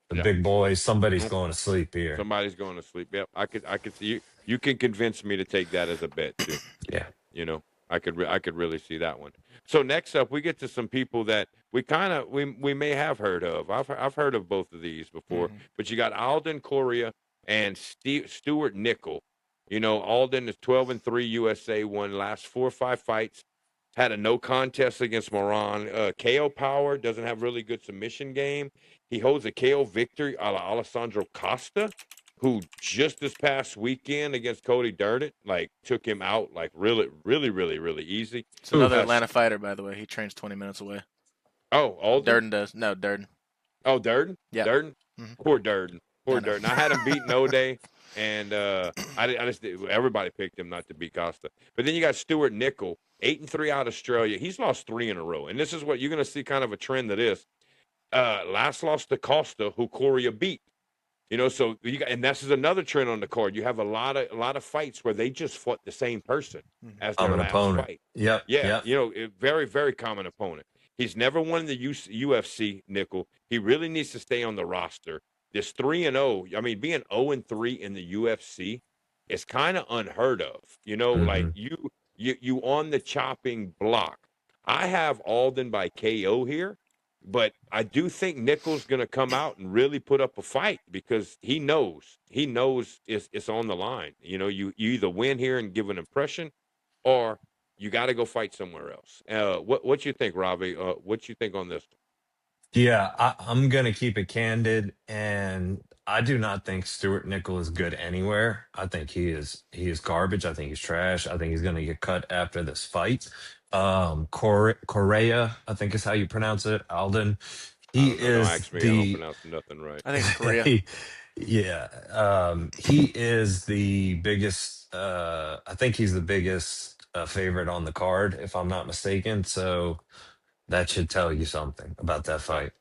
The big boys, somebody's going to sleep here. Somebody's going to sleep. Yep, I could see you. You can convince me to take that as a bet too. Yeah, You know, I could really see that one. So next up, we get to some people that we may have heard of. I've heard of both of these before, but you got Alden Correa and Stuart Nickel. You know, Alden is 12-3 USA, won last 4 or 5 fights, had a no contest against Moran. KO power, doesn't have really good submission game. He holds a KO victory a la Alessandro Costa, who just this past weekend against Cody Durden, like, took him out like really, really, really, really easy. It's another Atlanta fighter, by the way. He trains 20 minutes away. Oh, Alden? Durden does. No, Durden. Oh, Durden? Yeah. Durden? Poor Durden. Poor Durden. I had him beat no day, and I just everybody picked him not to beat Costa. But then you got Stuart Nickel, 8-3 out of Australia. He's lost 3 in a row, and this is what you're going to see, kind of a trend of this. Last lost to Costa, who Correa beat. You know, so you got, and this is another trend on the card. You have a lot of fights where they just fought the same person as their last fight. Yep. You know, very, very common opponent. He's never won the UFC, Nickel. He really needs to stay on the roster. This 3-0, I mean, being 0-3 in the UFC is kind of unheard of. You know, like you on the chopping block. I have Alden by KO here. But I do think Nickel's going to come out and really put up a fight because he knows it's on the line. You know, you either win here and give an impression, or you got to go fight somewhere else. What you think, Ravi? What you think on this one? Yeah, I'm gonna keep it candid, and I do not think Stuart Nickel is good anywhere. I think he is garbage. I think he's trash. I think he's gonna get cut after this fight. Correa, I think is how you pronounce it. Alden, he is I don't pronounce nothing right. I think it's Korea. he is the biggest. I think he's the biggest favorite on the card, if I'm not mistaken. So that should tell you something about that fight.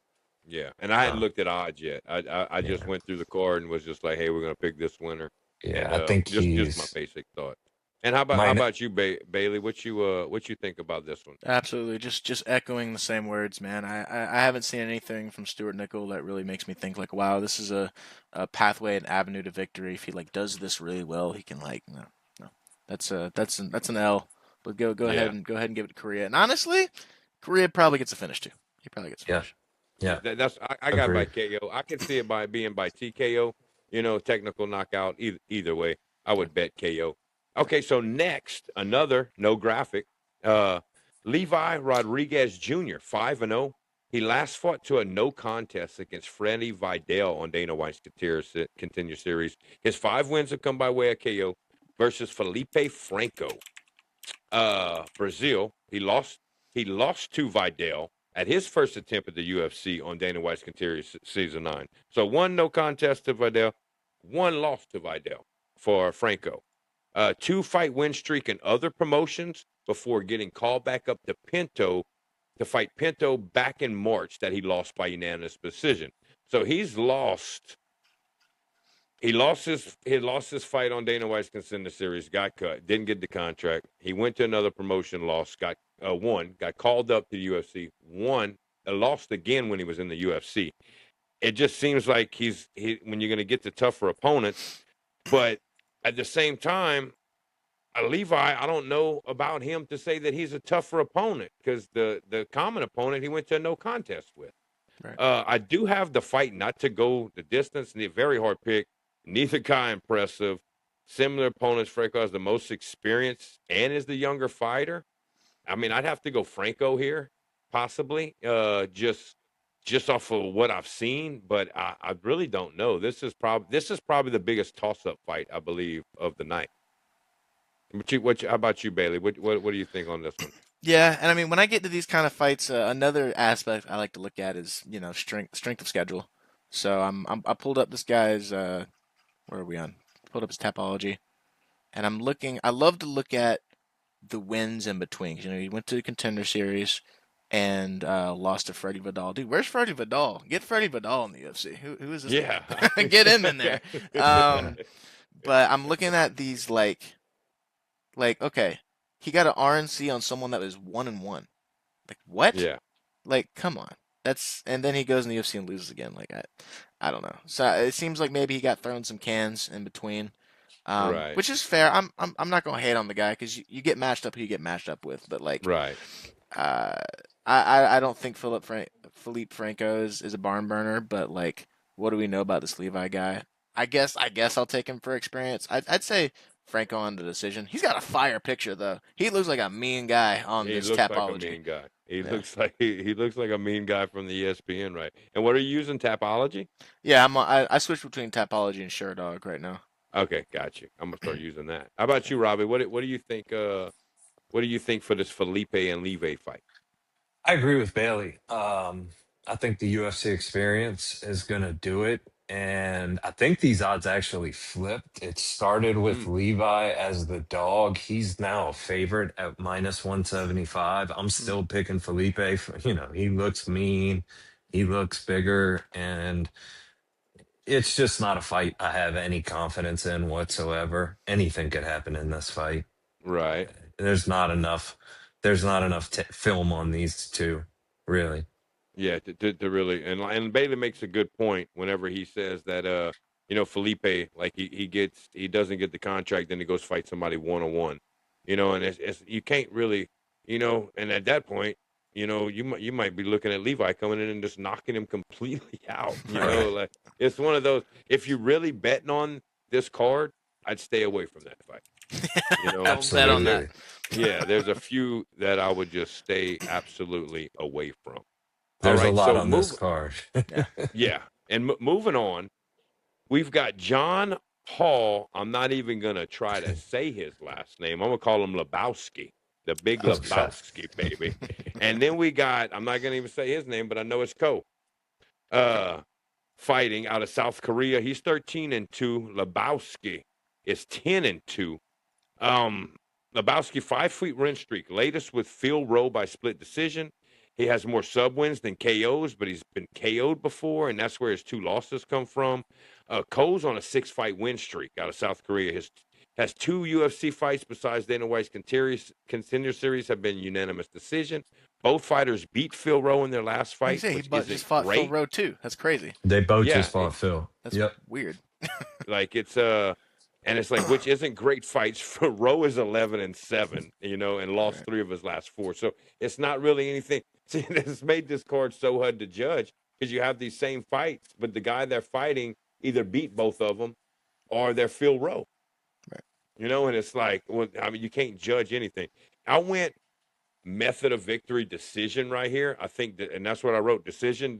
Yeah, and I hadn't looked at odds yet. I just went through the card and was just like, hey, we're going to pick this winner. Yeah, And, I think just my basic thought. And how about you, Bailey? What you think about this one? Absolutely, just echoing the same words, man. I haven't seen anything from Stuart Nickel that really makes me think like, wow, this is a pathway, an avenue to victory. If he like does this really well, he can like no, that's an L. But go ahead and give it to Korea. And honestly, Korea probably gets a finish too. He probably gets a finish. Yeah. That's I got by KO. I can see it by being by TKO. You know, technical knockout. Either way, I would bet KO. Okay, so next, another no graphic. Levi Rodriguez Jr., 5-0. He last fought to a no contest against Freddy Vidal on Dana White's Contender Series. His 5 wins have come by way of KO versus Felipe Franco. Brazil, he lost to Vidal at his first attempt at the UFC on Dana White's Contender Season 9. So 1 no contest to Vidal, 1 loss to Vidal for Franco. 2-fight win streak in other promotions before getting called back up to Pinto to fight Pinto back in March that he lost by unanimous decision. So he's lost. He lost his fight on Dana White's Contender Series, got cut, didn't get the contract. He went to another promotion, lost, got won, got called up to the UFC, won, lost again when he was in the UFC. It just seems like when you're going to get to tougher opponents, but at the same time, Levi, I don't know about him to say that he's a tougher opponent because the common opponent he went to a no contest with. Right. I do have the fight not to go the distance. And a very hard pick. Neither guy impressive. Similar opponents. Franco is the most experienced and is the younger fighter. I mean, I'd have to go Franco here, possibly, just off of what I've seen. But I really don't know. This is probably the biggest toss-up fight, I believe, of the night. How about you, Bailey? What do you think on this one? Yeah, and I mean, when I get to these kind of fights, another aspect I like to look at is strength of schedule. So I pulled up this guy's where are we on? Pulled up his Tapology, and I'm looking. I love to look at the wins in between. You know, he went to the Contender Series and lost to Freddie Vidal. Dude, where's Freddie Vidal? Get Freddie Vidal in the UFC. Who is this? Yeah, Get him in there. But I'm looking at these like okay. He got an RNC on someone that was 1-1. Like what? Yeah. Like come on. And then he goes in the UFC and loses again. Like I don't know. So it seems like maybe he got thrown some cans in between, right. Which is fair. I'm not gonna hate on the guy because you get matched up who you get matched up with. But like right. I don't think Philippe Franco is a barn burner. But like what do we know about this Levi guy? I guess I'll take him for experience. I'd say Franco on the decision. He's got a fire picture though. He looks like a mean guy on this Tapology. Like a mean guy. He looks like a mean guy from the ESPN, right? And what are you using, Tapology? Yeah, I switched between Tapology and ShareDog right now. Okay, got you. I'm gonna start using that. How about you, Robbie? What do you think? What do you think for this Felipe and Leve fight? I agree with Bailey. I think the UFC experience is going to do it. And I think these odds actually flipped. It started with Levi as the dog. He's now a favorite at -175. I'm still picking Felipe. You know, he looks mean. He looks bigger. And it's just not a fight I have any confidence in whatsoever. Anything could happen in this fight. Right. There's not enough. There's not enough film on these two, really. Yeah, to really and Bailey makes a good point whenever he says that Felipe, like he doesn't get the contract, then he goes fight somebody 1-on-1, and it's you can't really, and at that point, you might be looking at Levi coming in and just knocking him completely out, like it's one of those. If you're really betting on this card, I'd stay away from that fight. Absolutely. Bet on that. Yeah, there's a few that I would just stay absolutely away from. There's a lot on this card. Yeah. And moving on, we've got John Paul. I'm not even going to try to say his last name. I'm going to call him Lebowski, the big Lebowski, baby. And then we got, I'm not going to even say his name, but I know it's Ko. Fighting out of South Korea. He's 13-2. Lebowski is 10-2. Lebowski 5-fight win streak, latest with Phil Rowe by split decision. He has more sub wins than KOs, but he's been KO'd before, and that's where his 2 losses come from. Ko's on a 6-fight win streak out of South Korea. Has 2 UFC fights besides Dana White's Contender Series have been unanimous decision. Both fighters beat Phil Rowe in their last fight. He just fought Phil Rowe too. That's crazy. They both just fought Phil. That's weird. Like it's and it's like, which isn't great fights for Rowe is 11-7, and lost 3 of his last 4. So it's not really anything. See, this made this card so hard to judge because you have these same fights, but the guy they're fighting either beat both of them or they're Phil Rowe. Right. And it's like, well, I mean, you can't judge anything. I went method of victory decision right here. I think that, and that's what I wrote: decision.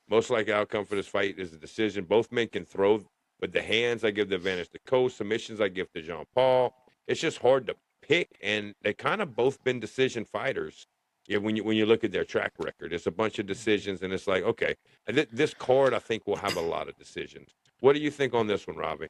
Most likely outcome for this fight is a decision. Both men can throw. But the hands, I give the advantage to Ko. Submissions, I give to Jean Paul. It's just hard to pick, and they kind of both been decision fighters. Yeah, when you look at their track record, it's a bunch of decisions, and it's like, okay, this card I think will have a lot of decisions. What do you think on this one, Robbie?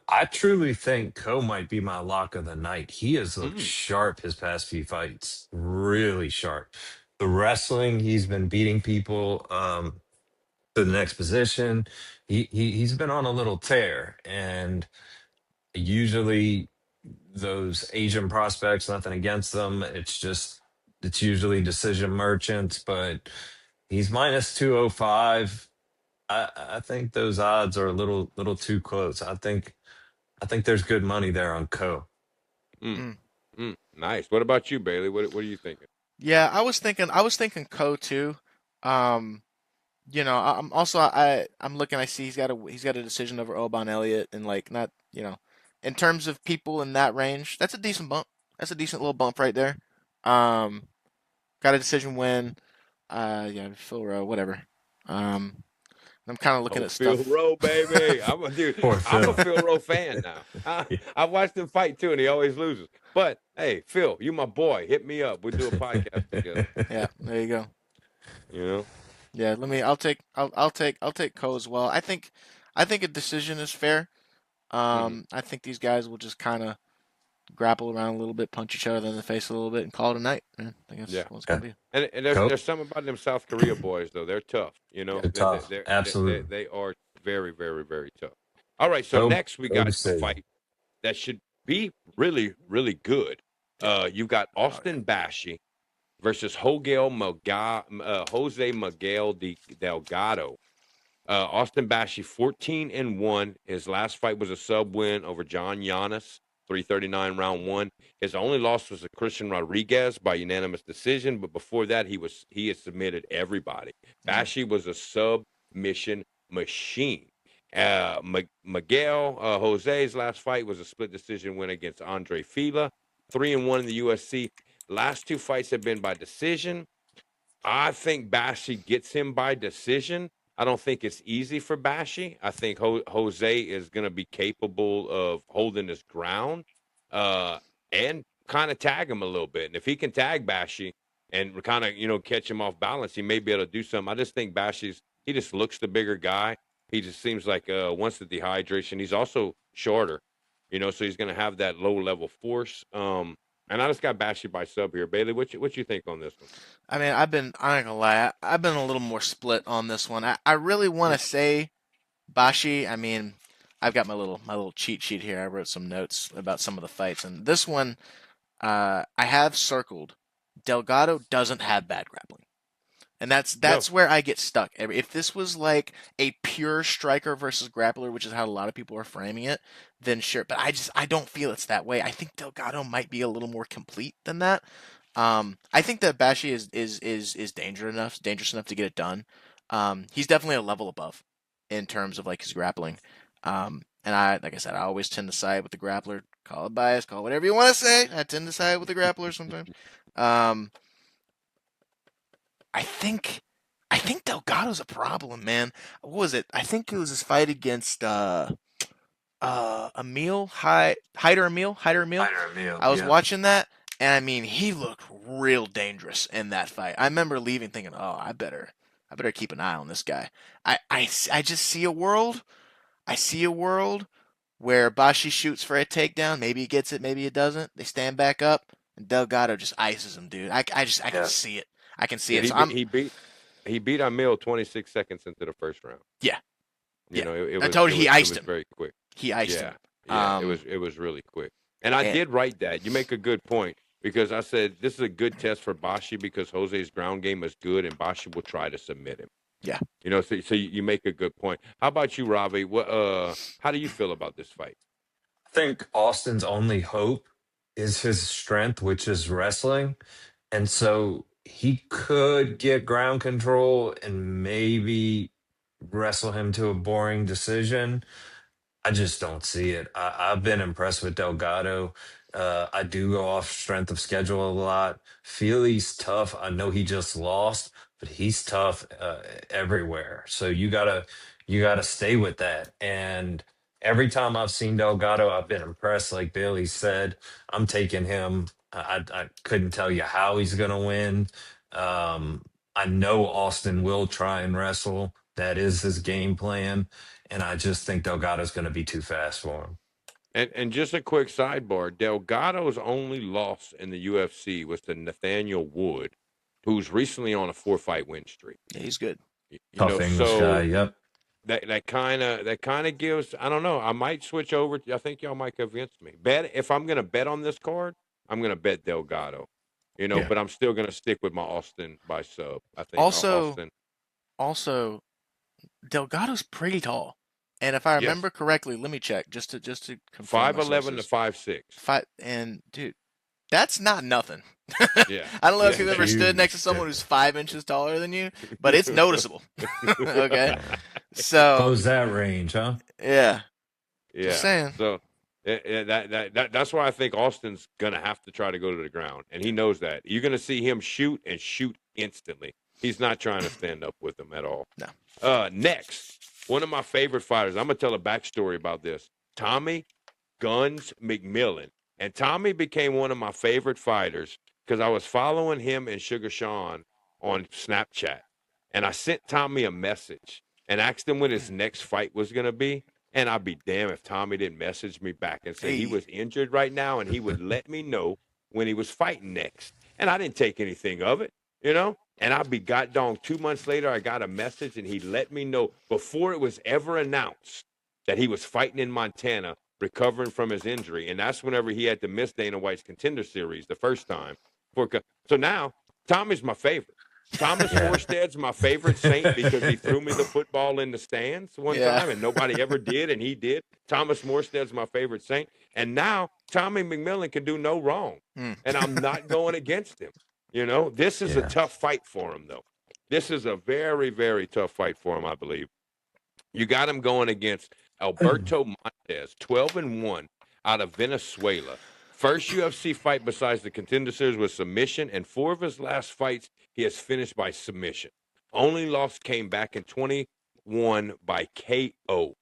I truly think Ko might be my lock of the night. He has looked sharp his past few fights, really sharp. the wrestling, he's been beating people to the next position. He's been on a little tear, and usually those Asian prospects, nothing against them. It's usually decision merchants, but he's minus 205. I think those odds are a little too close. I think there's good money there on Co. Mm. Mm. Nice. What about you, Bailey? What are you thinking? Yeah, I was thinking Co too. Um, I'm also I'm looking. I see he's got a decision over Oban Elliott, and like not in terms of people in that range, that's a decent bump. That's a decent little bump right there. Um, got a decision win. Yeah, Phil Rowe, whatever. Um, I'm kind of looking Oh, at Phil stuff. Rowe, baby. Dude, Poor I'm a Phil. Phil Rowe fan now. I watched him fight too, and he always loses. But hey, Phil, you my boy. Hit me up. We'll do a podcast together. Yeah, there you go. You know? Yeah, I'll take Co as well. I think a decision is fair. Hmm. I think these guys will just kind of grapple around a little bit, punch each other in the face a little bit, and call it a night. Man, I think that's Yeah. what it's Yeah. gonna be. And there's Co. there's something about them South Korea boys though. They're tough. You know, They're tough. Absolutely. they are very, very, very tough. All right. So Co. next we Co got a decision. fight that should be really, really good. You got Oh Austin Bashi versus Jose Miguel Delgado. Austin Bashi 14-1. His last fight was a sub win over John Giannis, 339 round one. His only loss was to Christian Rodriguez by unanimous decision, but before that he had submitted everybody. yeah. Bashi was a submission machine. Miguel Jose's last fight was a split decision win against Andre Fila, 3-1 in the UFC. Last two fights have been by decision. I think Bashi gets him by decision. I don't think it's easy for Bashi. I think Jose is going to be capable of holding his ground and kind of tag him a little bit. And if he can tag Bashi and kind of, catch him off balance, he may be able to do something. I just think he just looks the bigger guy. He just seems like wants the dehydration. He's also shorter, so he's going to have that low level force. And I just got Bashi by sub here. Bailey, what you think on this one? I mean, I'm not gonna lie, I've been a little more split on this one. I really want to say Bashi. I mean, I've got my little cheat sheet here. I wrote some notes about some of the fights, and this one, I have circled. Delgado doesn't have bad grappling. And that's No. where I get stuck. If this was like a pure striker versus grappler, which is how a lot of people are framing it, then sure. But I don't feel it's that way. I think Delgado might be a little more complete than that. I think that Bashi is dangerous enough to get it done. He's definitely a level above in terms of like his grappling. And like I said, I always tend to side with the grappler. Call it bias, call it whatever you want to say. I tend to side with the grappler sometimes. I think Delgado's a problem, man. What was it? I think it was his fight against Emil Hyder Emil. I was watching that, and I mean, he looked real dangerous in that fight. I remember leaving thinking, "Oh, I better keep an eye on this guy." I just see a world. I see a world where Bashi shoots for a takedown. Maybe he gets it, maybe he doesn't. They stand back up, and Delgado just ices him, dude. I can see it. I can see it. So He beat Emil 26 seconds into the first round. Yeah. It I told you he iced was him. very quick. He iced Yeah, him. yeah, it was really quick. And I did write that. You make a good point because I said this is a good test for Bashi because Jose's ground game is good and Bashi will try to submit him. Yeah. So you make a good point. How about you, Ravi? How do you feel about this fight? I think Austin's only hope is his strength, which is wrestling. And so he could get ground control and maybe wrestle him to a boring decision. I just don't see it. I've been impressed with Delgado. I do go off strength of schedule a lot. Feel he's tough. I know he just lost, but he's tough everywhere. So you gotta stay with that. And every time I've seen Delgado, I've been impressed. Like Bailey said, I'm taking him. I couldn't tell you how he's gonna win. I know Austin will try and wrestle. That is his game plan. And I just think Delgado's going to be too fast for him. And just a quick sidebar: Delgado's only loss in the UFC was to Nathaniel Wood, who's recently on a 4-fight win streak. Yeah, he's good. You Tough know, English so guy. Yep. that kind of gives. I don't know. I might switch over. I think y'all might convince me. Bet if I'm gonna bet on this card, I'm gonna bet Delgado. You know, Yeah. but I'm still gonna stick with my Austin by sub. I think Also, Austin. Delgado's pretty tall, and if I Yes. remember correctly, let me check just to confirm 5'11" to sources. 5'6". And dude, that's not nothing. Yeah. I don't know if Yeah. you've ever stood Huge next to someone who's difference. 5 inches taller than you, but it's noticeable. Okay, Yeah. so Close that range, huh? yeah, Yeah. just saying. So that's why I think Austin's gonna have to try to go to the ground, and he knows that. You're gonna see him shoot and shoot instantly. He's not trying to stand up with them at all. No. Next, one of my favorite fighters. I'm gonna tell a backstory about this. Tommy Guns McMillan, and Tommy became one of my favorite fighters because I was following him and Sugar Sean on Snapchat, and I sent Tommy a message and asked him when his next fight was gonna be. And I'd be damned if Tommy didn't message me back and say he was injured right now and he would let me know when he was fighting next. And I didn't take anything of it, you know? And I'd be goddamn 2 months later, I got a message and he let me know before it was ever announced that he was fighting in Montana, recovering from his injury. And that's whenever he had to miss Dana White's Contender Series the first time. So now, Tommy's my favorite. Thomas Morstead's my favorite Saint because he threw me the football in the stands one time and nobody ever did, and he did. Thomas Morstead's my favorite Saint. And now Tommy McMillan can do no wrong. And I'm not going against him. You know, this is a tough fight for him, though. This is a very, very tough fight for him, I believe. You got him going against Alberto Montez, 12-1 out of Venezuela. First UFC fight besides the Contender Series was submission, and 4 of his last fights he has finished by submission. Only loss came back in 21 by KO.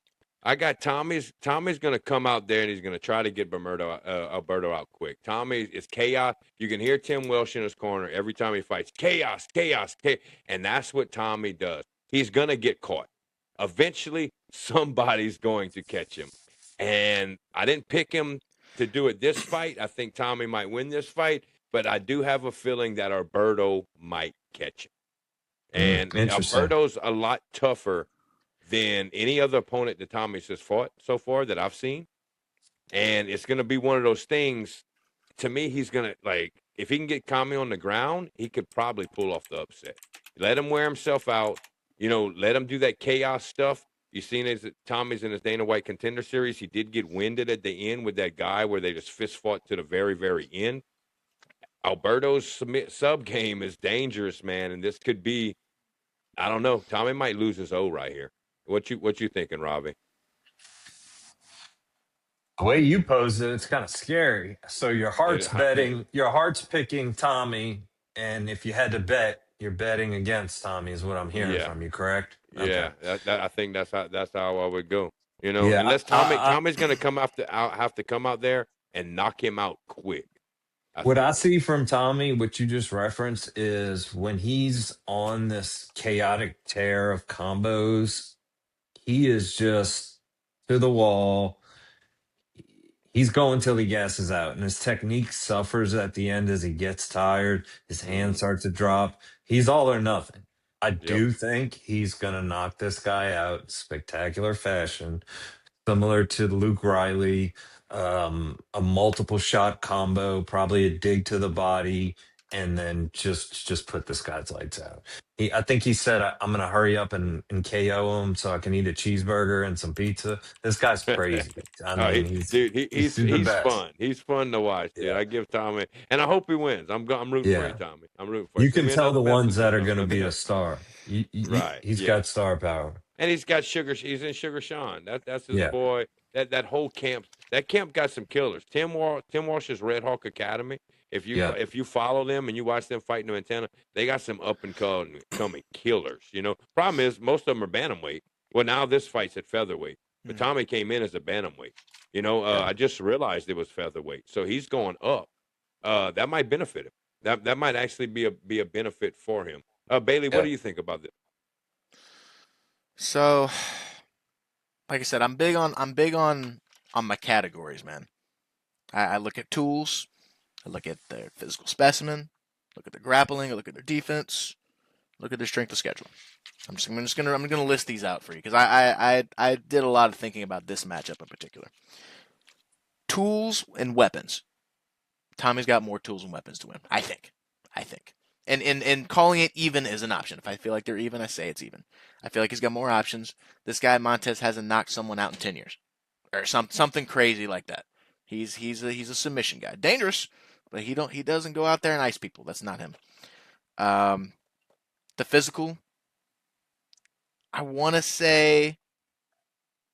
I got Tommy's going to come out there and he's going to try to get Alberto out quick. Tommy is chaos. You can hear Tim Welsh in his corner every time he fights. Chaos, chaos, chaos. And that's what Tommy does. He's going to get caught. Eventually, somebody's going to catch him. And I didn't pick him to do it this fight. I think Tommy might win this fight, but I do have a feeling that Alberto might catch him. And Alberto's a lot tougher than any other opponent that Tommy's has fought so far that I've seen. And it's going to be one of those things. To me, he's going to, like, if he can get Tommy on the ground, he could probably pull off the upset. Let him wear himself out. You know, let him do that chaos stuff. You seen Tommy's in his Dana White Contender Series. He did get winded at the end with that guy where they just fist fought to the very, very end. Alberto's sub game is dangerous, man, and this could be, I don't know. Tommy might lose his O right here. What you thinking, Ravi? The way you pose it, it's kind of scary. So your heart's picking Tommy, and if you had to bet, you're betting against Tommy, is what I'm hearing from you, correct? Yeah, I think that's how I would go. You know, Yeah, unless Tommy's going to have to come out there and knock him out quick. I see from Tommy, what you just referenced, is when he's on this chaotic tear of combos, he is just to the wall. He's going till he gasses out, and his technique suffers at the end as he gets tired. His hands start to drop. He's all or nothing. I do think he's going to knock this guy out in spectacular fashion, similar to Luke Riley, a multiple shot combo, probably a dig to the body, and then just put this guy's lights out. I think he said, I'm going to hurry up and KO him so I can eat a cheeseburger and some pizza. This guy's crazy. I mean, he's the best. Fun. He's fun to watch, dude. I give Tommy, and I hope he wins. I'm rooting for you, Tommy. I'm rooting for you. You can tell the ones that are going to be a star. He's got star power. And he's got Sugar. He's in Sugar Sean. That's his boy. That whole camp. That camp got some killers. Tim Walsh's Red Hawk Academy. If you follow them and you watch them fighting in Montana, they got some up and coming killers. You know, problem is most of them are bantamweight. Well, now this fight's at featherweight, but Tommy came in as a bantamweight. You know, I just realized it was featherweight, so he's going up. That might benefit him. That might actually be a benefit for him. Bailey, what do you think about this? So, like I said, I'm big on my categories, man. I look at tools, I look at their physical specimen, look at their grappling, look at their defense, look at their strength of schedule. I'm gonna list these out for you because I did a lot of thinking about this matchup in particular. Tools and weapons. Tommy's got more tools and weapons to win. I think. And calling it even is an option. If I feel like they're even, I say it's even. I feel like he's got more options. This guy Montez hasn't knocked someone out in 10 years, or something crazy like that. He's a submission guy, dangerous, but he doesn't go out there and ice people. That's not him. The physical, I want to say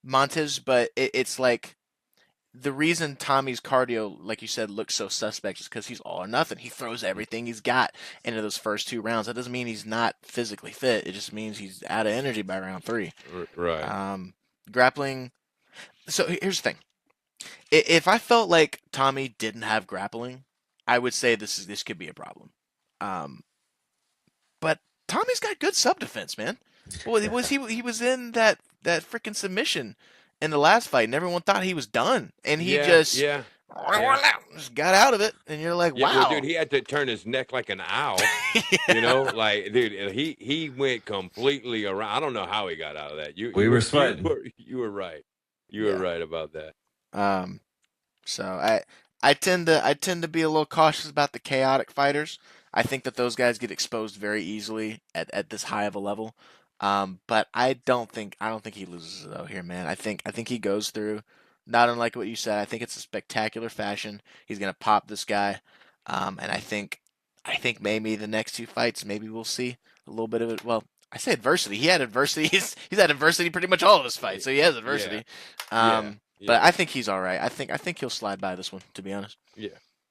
Montez, but it's like the reason Tommy's cardio, like you said, looks so suspect is because he's all or nothing. He throws everything he's got into those first 2 rounds. That doesn't mean he's not physically fit. It just means he's out of energy by round 3. Right. Grappling. So here's the thing. If I felt like Tommy didn't have grappling, I would say this could be a problem. But Tommy's got good sub defense, man. Well, he was in that freaking submission in the last fight, and everyone thought he was done, and he just got out of it, and you're like, wow, well, dude, he had to turn his neck like an owl. You know, like, dude, he went completely around. I don't know how he got out of that. We were sweating. You were right. You were right about that. So I tend to be a little cautious about the chaotic fighters. I think that those guys get exposed very easily at this high of a level. But I don't think he loses though here, man. I think he goes through, not unlike what you said. I think it's a spectacular fashion. He's gonna pop this guy, and I think maybe the next 2 fights, maybe we'll see a little bit of it. Well, I say adversity. He had adversity. He's had adversity pretty much all of his fights, so he has adversity. But I think he's all right. I think he'll slide by this one, to be honest. Yeah,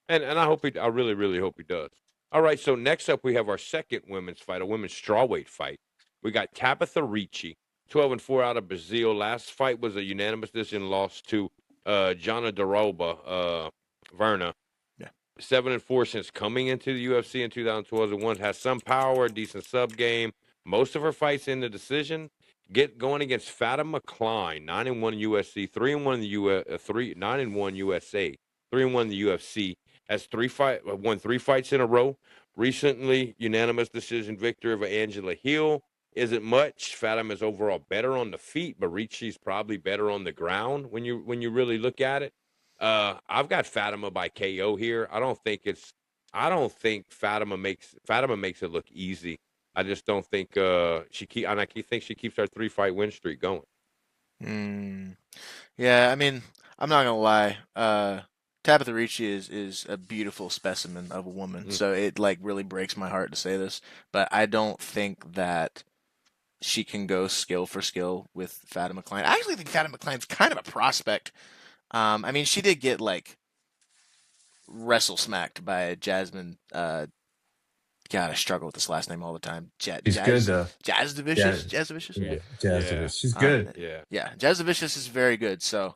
and I really, really hope he does. All right, so next up we have our second women's fight, a women's strawweight fight. We got Tabitha Ricci, 12-4 out of Brazil. Last fight was a unanimous decision loss to Jana Daroba, Verna. Yeah. 7-4 since coming into the UFC in 2012. Has some power, decent sub game. Most of her fights in the decision. Going against Fatima Klein, 9-1 USC, 3-1 in the 9-1 USA, 3-1 in the UFC. Has won 3 fights in a row. Recently, unanimous decision victory over Angela Hill. Isn't much. Fatima's overall better on the feet, but Ricci's probably better on the ground when you really look at it. I've got Fatima by KO here. I don't think Fatima makes it look easy. I just don't think she keeps her 3-fight win streak going. Yeah, I mean, I'm not gonna lie. Tabitha Ricci is a beautiful specimen of a woman, so it like really breaks my heart to say this, but I don't think that she can go skill for skill with Fatima Klein. I actually think Fatima Klein's kind of a prospect. I mean, she did get like wrestle smacked by Jasmine. God, I struggle with this last name all the time. She's good though. Jazdavicius? Yeah. Jazdavicius. She's good. Yeah, Jazdavicius is very good. So,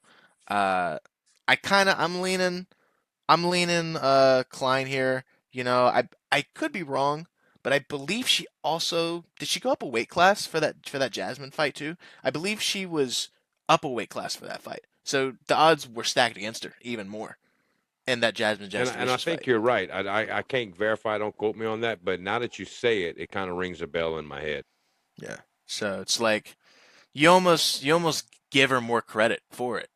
I'm leaning Klein here. You know, I could be wrong, but I believe she also did she go up a weight class for that Jasmine fight too? I believe she was up a weight class for that fight. So the odds were stacked against her even more in that Jasmine and I think fight. You're right. I can't verify. Don't quote me on that. But now that you say it, it kind of rings a bell in my head. Yeah. So it's like you almost give her more credit for it.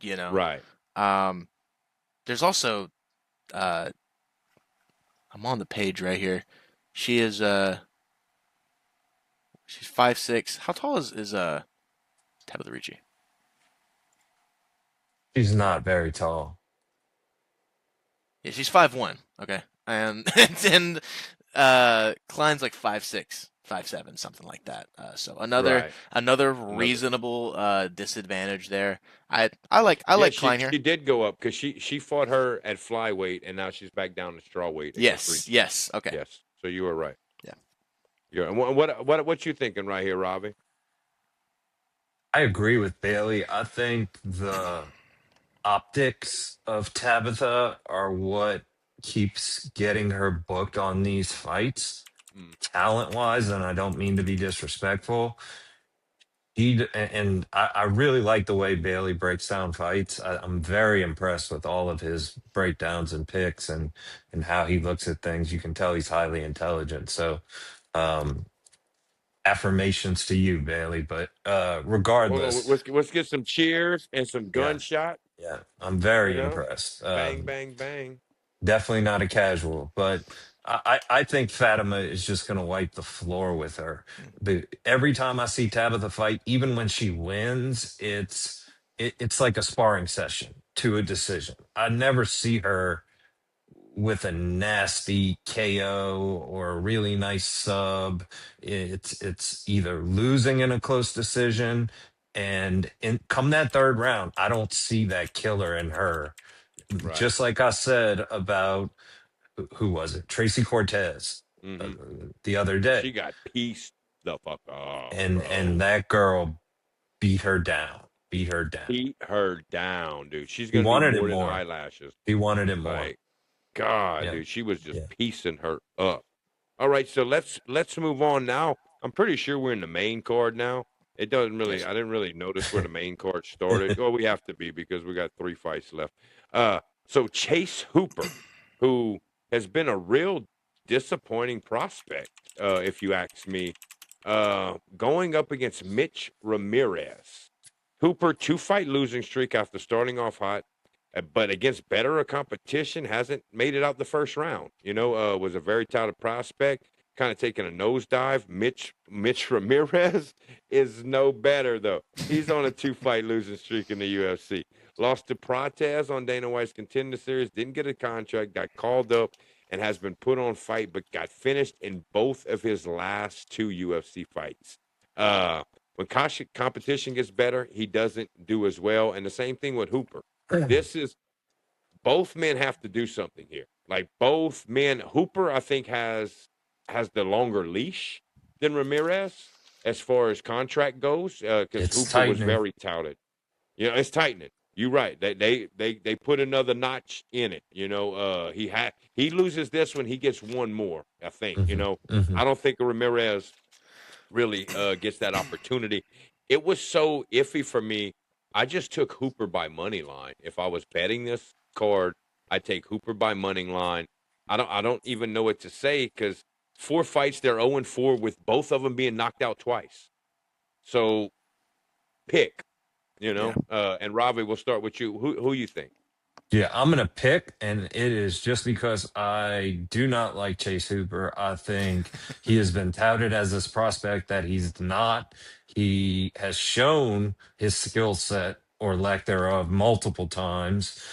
You know. Right. There's also I'm on the page right here. She is she's 5'6". How tall is Tabitha Ricci? She's not very tall. Yeah, she's 5'1". Okay, and Klein's like 5'6", 5'7", something like that. So another reasonable disadvantage there. I like Klein here. She did go up because she fought her at flyweight and now she's back down to strawweight. Yes. Okay. Yes. So you were right. Yeah. Yeah. What you thinking right here, Ravi? I agree with Bailey. I think the optics of Tabitha are what keeps getting her booked on these fights, talent-wise, and I don't mean to be disrespectful. And I really like the way Bailey breaks down fights. I'm very impressed with all of his breakdowns and picks and how he looks at things. You can tell he's highly intelligent. So, um, affirmations to you, Bailey. But Hold on, regardless, let's get some cheers and some yeah, gunshot. yeah, I'm You very know, impressed. bang, bang, bang. Definitely not a casual, but I think Fatima is just going to wipe the floor with her. Every time I see Tabitha fight, even when she wins, it's like a sparring session to a decision. I never see her with a nasty KO or a really nice sub. It's either losing in a close decision, and come that third round, I don't see that killer in her. Right. Just like I said about who was it? Tracy Cortez uh, Mm-hmm. the other day, She got pieced the fuck up, and bro. that girl beat her down, beat her down. Beat her down, dude. She's He gonna do wanted it more than more. eyelashes. He wanted it more. Like, God, Yeah, dude, she was just yeah. piecing her up. All right, so let's move on now. I'm pretty sure we're in the main card now. It doesn't really. Yes. I didn't really notice where the main card started. Well, we have to be because we got 3 fights left. So Chase Hooper, who has been a real disappointing prospect, if you ask me, going up against Mitch Ramirez. Hooper 2-fight losing streak after starting off hot, but against better competition, hasn't made it out the first round. Was a very touted prospect, kind of taking a nosedive. Mitch Ramirez is no better though. He's on a 2-fight losing streak in the UFC. Lost to Prates on Dana White's Contender Series, didn't get a contract, got called up, and has been put on fight, but got finished in both of his last 2 UFC fights. When competition gets better, he doesn't do as well. And the same thing with Hooper. This is both men have to do something here. Like both men, Hooper, I think has the longer leash than Ramirez as far as contract goes, because It's Hooper was tightening. very touted. It's tightening. You're right. They put another notch in it. He loses this one, he gets one more. I think. Hmm. I don't think Ramirez really gets that opportunity. It was so iffy for me. I just took Hooper by money line. If I was betting this card, I take Hooper by money line. I don't even know what to say because 4 fights they're 0-4 with both of them being knocked out twice. So pick, Yeah. and Ravi, we'll start with you. Who you think? Yeah, I'm gonna pick, and it is just because I do not like Chase Hooper. I think he has been touted as this prospect that he's not. He has shown his skill set or lack thereof multiple times,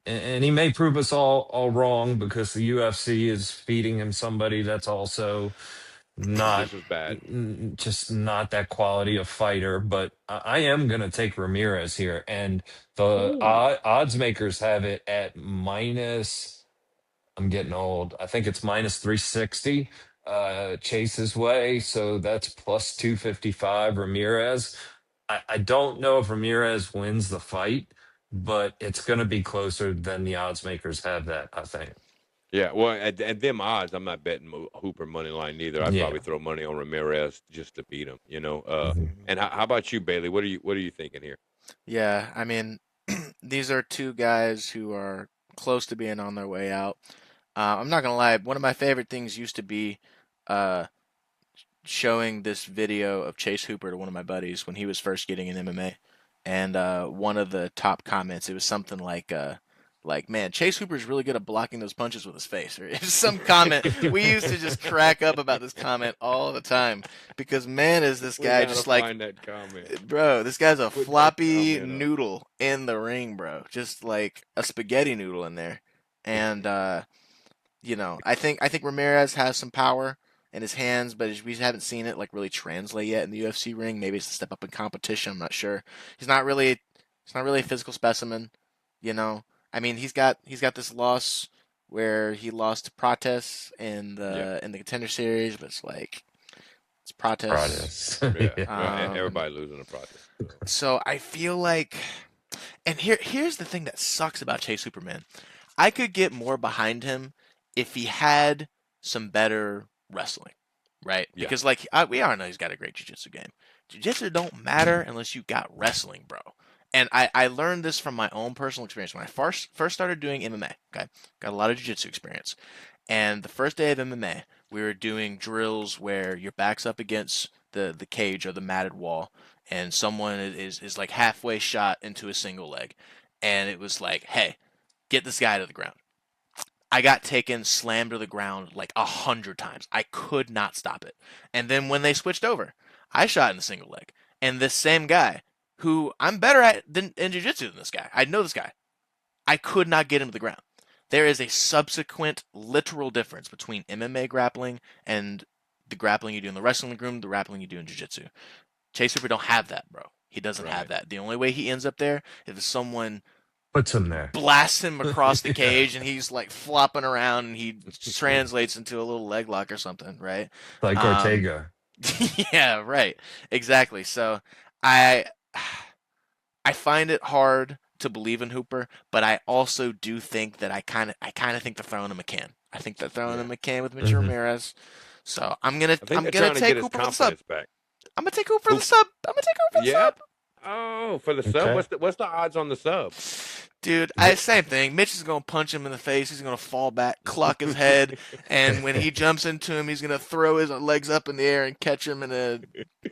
and he may prove us all wrong because the UFC is feeding him somebody that's also not This was bad. just not that quality of fighter. But I am gonna take Ramirez here, and the Ooh. odds makers have it at minus. I'm getting old. I think it's minus 360 Chase's way, so that's plus 255 Ramirez. I don't know if Ramirez wins the fight, but it's going to be closer than the odds makers have that, I think. Yeah, well, at them odds, I'm not betting Hooper money line neither. I'd Yeah. probably throw money on Ramirez just to beat him. Mhm. And how about you, Bailey? What are you thinking here? Yeah, I mean, these are 2 guys who are close to being on their way out. I'm not gonna lie, one of my favorite things used to be uh, showing this video of Chase Hooper to one of my buddies when he was first getting in MMA, and one of the top comments, it was something like, man, Chase Hooper's really good at blocking those punches with his face, or it's some comment. We used to just crack up about this comment all the time because, man, is this We guy gotta just like, find that comment. bro, this guy's a Put that floppy comment up. noodle in the ring, bro, just like a spaghetti noodle in there. And I think Ramirez has some power in his hands, but we haven't seen it like really translate yet in the UFC ring. Maybe it's a step up in competition. I'm not sure. He's not really a physical specimen. I mean, he's got this loss where he lost to Prates in Yeah, the Contender Series, but it's like it's Prates. Protus. yeah. Um, Everybody losing a process. So I feel like, and here's the thing that sucks about Chase Superman. I could get more behind him if he had some better wrestling. right? Yeah. Because like we all know he's got a great jiu-jitsu game. Jiu-jitsu don't matter unless you got wrestling, bro. And I learned this from my own personal experience when I first started doing MMA. Okay, got a lot of jiu-jitsu experience. And the first day of MMA, we were doing drills where your back's up against the cage or the matted wall, and someone is like halfway shot into a single leg, and it was like, hey, get this guy to the ground. I got taken, slammed to the ground like 100 times. I could not stop it. And then when they switched over, I shot in the single leg. And this same guy, who I'm better at in jiu-jitsu than this guy, I know this guy, I could not get him to the ground. There is a subsequent literal difference between MMA grappling and the grappling you do in the wrestling room, the grappling you do in jiu-jitsu. Chase Hooper don't have that, bro. He doesn't have that. The only way he ends up there is if someone Puts him there. blasts him across the cage and he's like flopping around and he translates into a little leg lock or something, right? Like Ortega. Yeah, right. Exactly. So I find it hard to believe in Hooper, but I also do think that I kind of think they're throwing him a can. I think they're throwing him a can with Mitch Ramirez. So I'm gonna take Hooper for the sub. I'm gonna take Hooper for the sub. Sub. Oh, for the sub? What's the odds on the sub? Dude, same thing. Mitch is gonna punch him in the face. He's gonna fall back, clock his head, and when he jumps into him, he's gonna throw his legs up in the air and catch him in a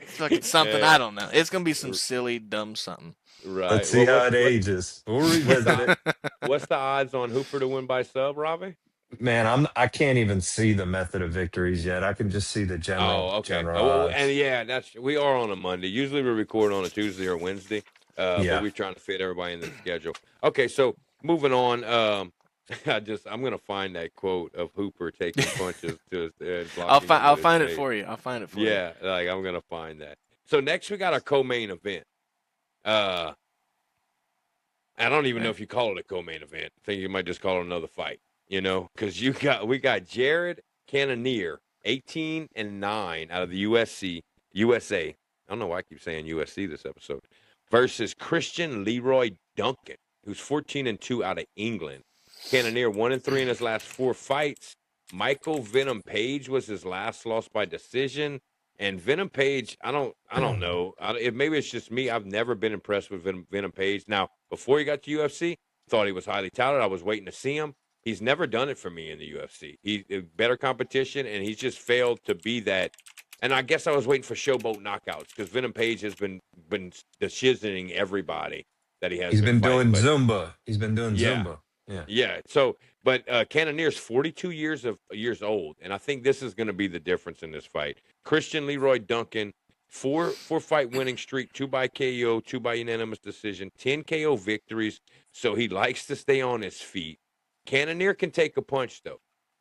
fucking something. I don't know. It's gonna be some silly, dumb something. Right. Let's see how it ages. We'll revisit it. What's the odds on Hooper to win by sub, Ravi? Man, I can't even see the method of victories yet. I can just see the general. Oh, okay. General Well, odds. and we are on a Monday. Usually we record on a Tuesday or Wednesday. But we're trying to fit everybody in the schedule. Okay, so moving on. I'm gonna find that quote of Hooper taking punches to I'll find it for you. Yeah, like I'm gonna find that. So next we got our co-main event. I don't even know if you call it a co-main event. I think you might just call it another fight. Because we got Jared Cannonier, 18-9 out of the USA. I don't know why I keep saying USC this episode. Versus Christian Leroy Duncan, who's 14-2 out of England. Cannonier 1-3 in his last 4 fights. Michael Venom Page was his last loss by decision. And Venom Page, I don't know. Maybe it's just me. I've never been impressed with Venom Page. Now, before he got to UFC, thought he was highly touted. I was waiting to see him. He's never done it for me in the UFC. He's better competition, and he's just failed to be that. And I guess I was waiting for showboat knockouts because Venom Page has been chiseling everybody that he has. He's been doing Zumba. He's been doing Zumba. Yeah. So, but Cannonier's 42 years old, and I think this is going to be the difference in this fight. Christian Leroy Duncan, 4 fight winning streak, 2 by KO, 2 by unanimous decision, 10 KO victories. So he likes to stay on his feet. Cannonier can take a punch though.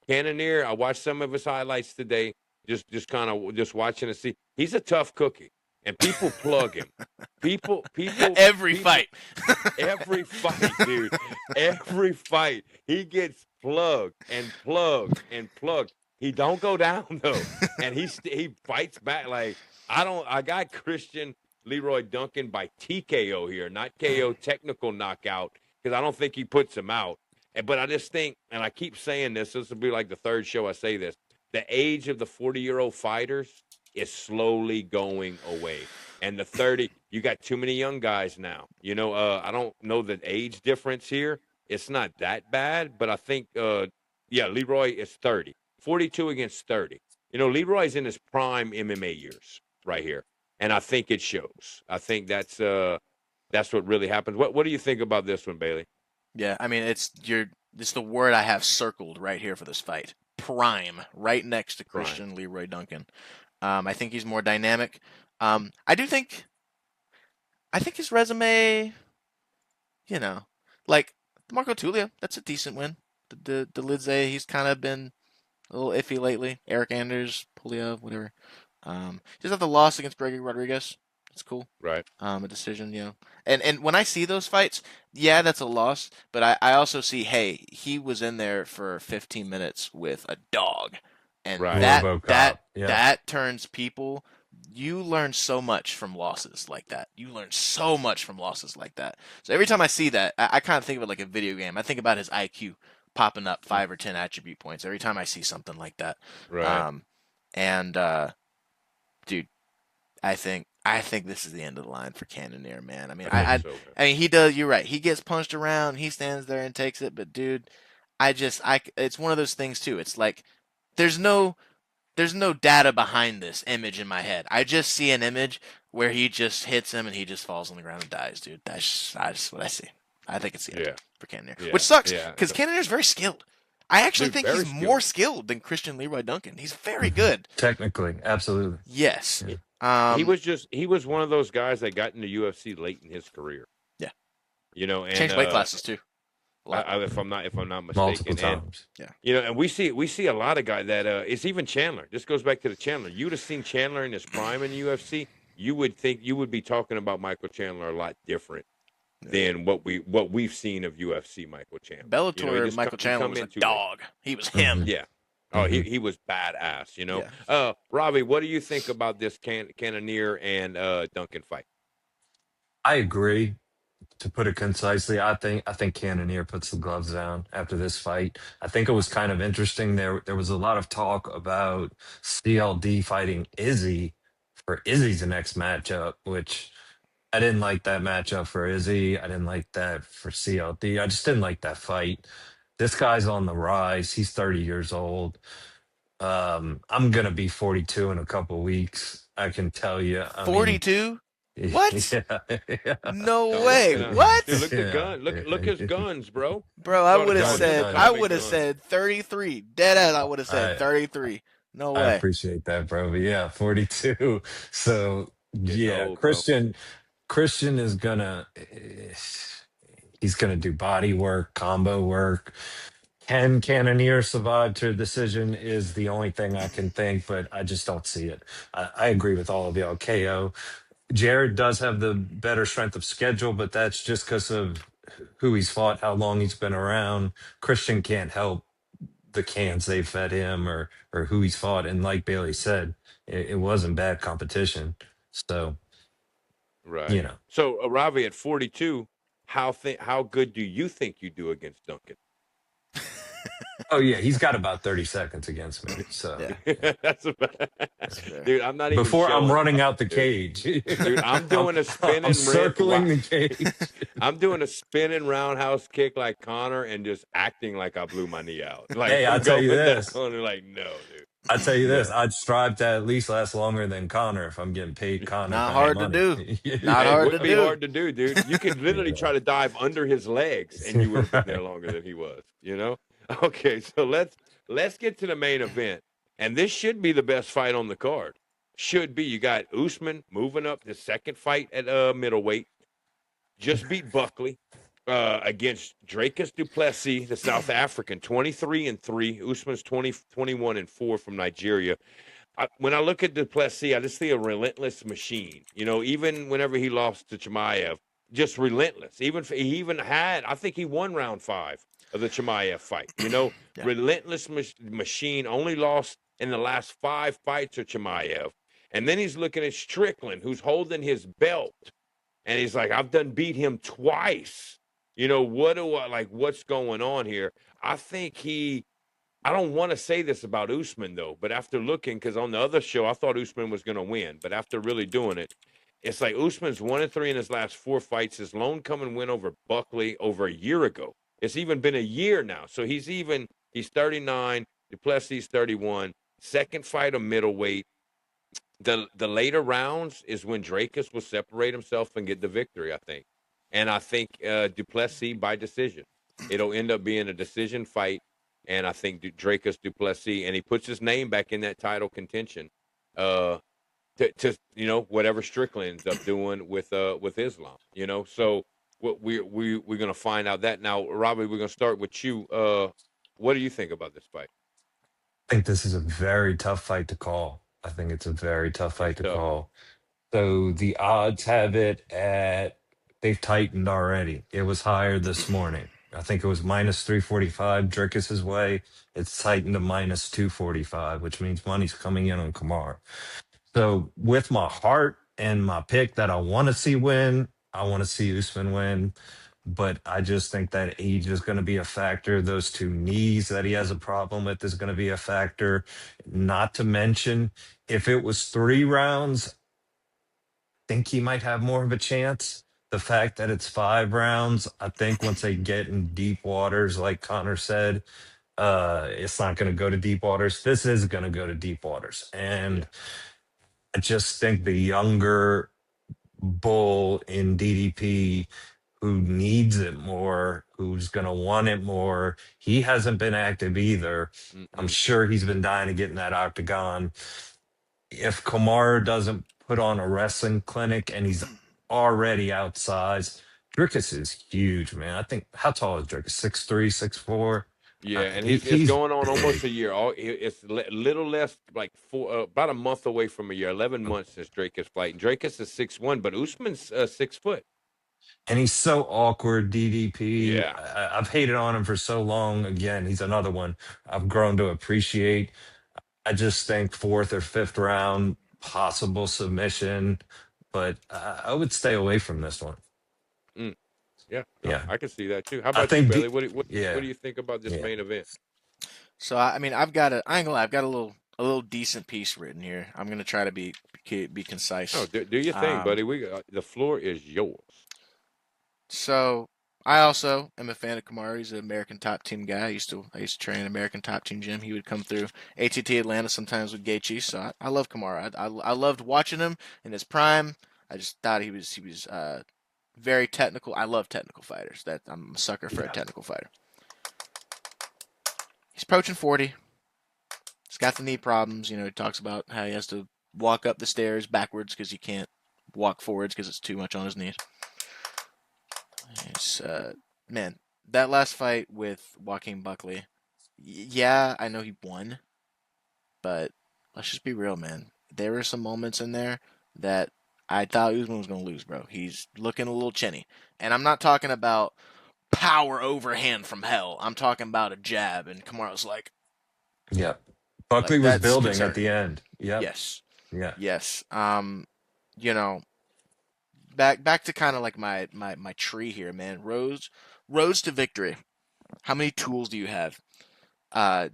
Cannonier, I watched some of his highlights today. Just kind of watching to see. He's a tough cookie, and people plug him. People every fight, dude. Every fight he gets plugged and plugged and plugged. He don't go down though, and he fights back. Like I got Christian Leroy Duncan by TKO here, not KO technical knockout, because I don't think he puts him out. But I just think, and I keep saying this will be like the third show I say this, the age of the 40-year-old fighters is slowly going away. And the 30, you got too many young guys now. I don't know the age difference here. It's not that bad, but I think, Leroy is 30. 42 against 30. Leroy's in his prime MMA years right here. And I think it shows. I think that's what really happens. What do you think about this one, Bailey? Yeah, I mean, it's the word I have circled right here for this fight. Prime, right next to Christian Leroy Duncan. I think he's more dynamic. I think his resume, like Marco Tulio, that's a decent win. The Lidze, he's kind of been a little iffy lately. Eric Anders, Polio, whatever. Just have the loss against Gregory Rodriguez. That's cool. Right. A decision, And when I see those fights, yeah, that's a loss. But I also see, hey, he was in there for 15 minutes with a dog. And that turns people. You learn so much from losses like that. So every time I see that, I kind of think of it like a video game. I think about his IQ popping up 5 or 10 attribute points every time I see something like that. Right. And dude, I think this is the end of the line for Cannonier, man. I mean, I think so. I mean, he does. You're right. He gets punched around. He stands there and takes it. But dude, it's one of those things too. It's like there's no data behind this image in my head. I just see an image where he just hits him and he just falls on the ground and dies, dude. That's just what I see. I think it's the end for Cannonier, which sucks because Cannonier's very skilled. I actually think he's more skilled than Christian Leroy Duncan. He's very good. Technically, absolutely. Yes. Yeah. He was one of those guys that got into UFC late in his career. Yeah. You know, and changed weight classes too. If I'm not mistaken, Multiple times. And, you know, and we see a lot of guys that it's even Chandler. This goes back to the Chandler. You'd have seen Chandler in his prime in the UFC. You would think you would be talking about Michael Chandler a lot different than what we've seen of UFC Michael Chandler. Bellator Michael Chandler was a dog. He was him. Yeah. Oh, he was badass, you know. Yeah. Ravi, what do you think about this Cannonier and Duncan fight? I agree. To put it concisely, I think Cannonier puts the gloves down after this fight. I think it was kind of interesting. There was a lot of talk about CLD fighting Izzy for Izzy's next matchup, which I didn't like that matchup for Izzy. I didn't like that for CLD. I just didn't like that fight. This guy's on the rise. He's 30 years old. I'm gonna be 42 in a couple weeks. I can tell you. 42? What? Yeah. No way. What? Dude, look at gun. Look his guns, bro. Bro, I would have said 33. Dead ass. I would have said 33. No way. I appreciate that, bro. But yeah, 42. So yeah, old, Christian is gonna he's gonna do body work, combo work. Can Cannonier survive to a decision is the only thing I can think, but I just don't see it. I agree with all of y'all. KO. Jared does have the better strength of schedule, but that's just because of who he's fought, how long he's been around. Christian can't help the cans they fed him or who he's fought. And like Bailey said, it wasn't bad competition. So, right. You know. So Ravi at 42, how good do you think you do against Duncan? Oh yeah, he's got about 30 seconds against me. So yeah. That's dude. I'm not even before showing. I'm running out the cage. Dude, I'm doing a spinning. I'm circling the cage. I'm doing a spinning roundhouse kick like Connor and just acting like I blew my knee out. Like, hey, I'll tell you this. Like, no, dude. I'll tell you this. I'd strive to at least last longer than Connor if I'm getting paid Connor. Not hard to do. Not hard to do. It would be hard to do, dude. You could literally try to dive under his legs and you would have been there longer than he was, you know? Okay, so let's get to the main event. And this should be the best fight on the card. Should be. You got Usman moving up the second fight at middleweight. Just beat Buckley against Dricus Du Plessis, the South African, 23-3. Usman's 21-4 from Nigeria. When I look at Du Plessis, I just see a relentless machine. You know, even whenever he lost to Chimaev, just relentless. I think he won round 5 of the Chimaev fight. You know, relentless machine, only lost in the last 5 fights of Chimaev. And then he's looking at Strickland, who's holding his belt. And he's like, I've done beat him twice. You know, what's going on here? I think I don't want to say this about Usman, though, but after looking, because on the other show, I thought Usman was going to win. But after really doing it, it's like Usman's 1-3 in his last 4 fights. His lone coming win over Buckley over a year ago. It's even been a year now. So he's 39, Du Plessis 31. Second fight of middleweight. The later rounds is when Dricus will separate himself and get the victory, I think. And I think Du Plessis by decision. It'll end up being a decision fight. And I think Dricus Du Plessis, and he puts his name back in that title contention to you know, whatever Strickland ends up doing with Islam, you know. So we're going to find out that. Now, Robbie, we're going to start with you. What do you think about this fight? I think this is a very tough fight to call. I think it's a very tough fight to call. So the odds have it at, they've tightened already. It was higher this morning. I think it was minus 345 Dricus's way. It's tightened to minus 245, which means money's coming in on Kamaru. So with my heart and my pick that I want to see win, I want to see Usman win. but I just think that age is going to be a factor. Those two knees that he has a problem with is going to be a factor. Not to mention, if it was 3 rounds, I think he might have more of a chance. The fact that it's 5 rounds, I think once they get in deep waters, like Connor said, it's not going to go to deep waters. This is going to go to deep waters. Yeah. And I just think the younger bull in DDP who needs it more, who's going to want it more, he hasn't been active either. I'm Mm-mm. sure he's been dying to get in that octagon. If Kamaru doesn't put on a wrestling clinic and he's already outsized, Dricus is huge, man. I think, how tall is Dricus? 6'3", 6'4"? Yeah, and it's He's going on almost big. a year. It's little less like about a month away from a year. 11 months since Dracus fight. And Dracus is 6'1", but Usman's 6 foot. And he's so awkward, DDP. Yeah. I've hated on him for so long. Again, he's another one I've grown to appreciate. I just think fourth or fifth round, possible submission, but I would stay away from this one. Mm. Yeah, no, Yeah. I can see that too. How I about you, think, Bailey? What yeah, do you think about this yeah. main event? So I mean, I ain't gonna lie, I've got a little decent piece written here. I'm gonna try to be concise. Oh, do your thing, buddy. The floor is yours. So I also am a fan of Kamaru. He's an American Top Team guy. I used to train American Top Team gym. He would come through ATT Atlanta sometimes with Gaethje. So I love Kamaru. I loved watching him in his prime. I just thought he was very technical. I love technical fighters. That I'm a sucker for a technical fighter. He's approaching 40. He's got the knee problems. He talks about how he has to walk up the stairs backwards because he can't walk forwards because it's too much on his knees. It's, man, that last fight with Joaquin Buckley, yeah, I know he won, but let's just be real, man. There were some moments in there that I thought Usman was going to lose, bro. He's looking a little chinny. And I'm not talking about power overhand from hell. I'm talking about a jab, and Kamaru's like, Yeah. Buckley was that's building concerning. at the end. Yep. Yes. Yeah. Yes. Back to kind of like my tree here, man. Roads to victory. How many tools do you have? I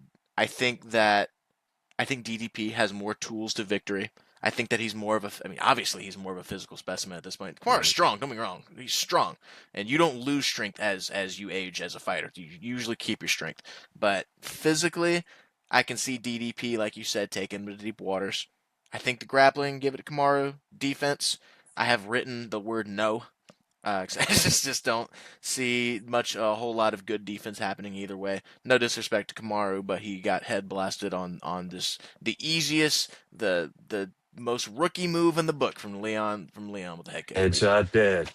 think DDP has more tools to victory. I think that he's more of obviously he's more of a physical specimen at this point. Kamaru's strong, don't get me wrong. He's strong. And you don't lose strength as you age as a fighter. You usually keep your strength. But physically, I can see DDP, like you said, taking him to deep waters. I think the grappling, give it to Kamaru. Defense, I have written the word no. I just don't see a whole lot of good defense happening either way. No disrespect to Kamaru, but he got head blasted on the easiest, the most rookie move in the book from Leon with the head kick. Headshot dead.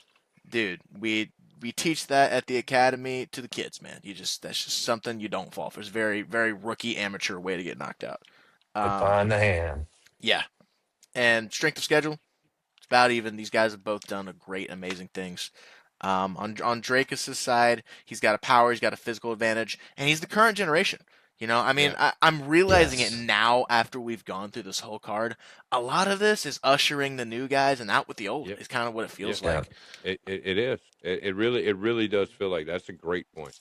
Dude, we teach that at the academy to the kids, man. That's just something you don't fall for. It's very, very rookie amateur way to get knocked out. Behind the hand. Yeah. And strength of schedule, it's about even. These guys have both done amazing things. On Dracus' side, he's got a power, he's got a physical advantage, and he's the current generation. I'm realizing it now after we've gone through this whole card. A lot of this is ushering the new guys and out with the old. It's kind of what it feels like. It is. It really does feel like that's a great point.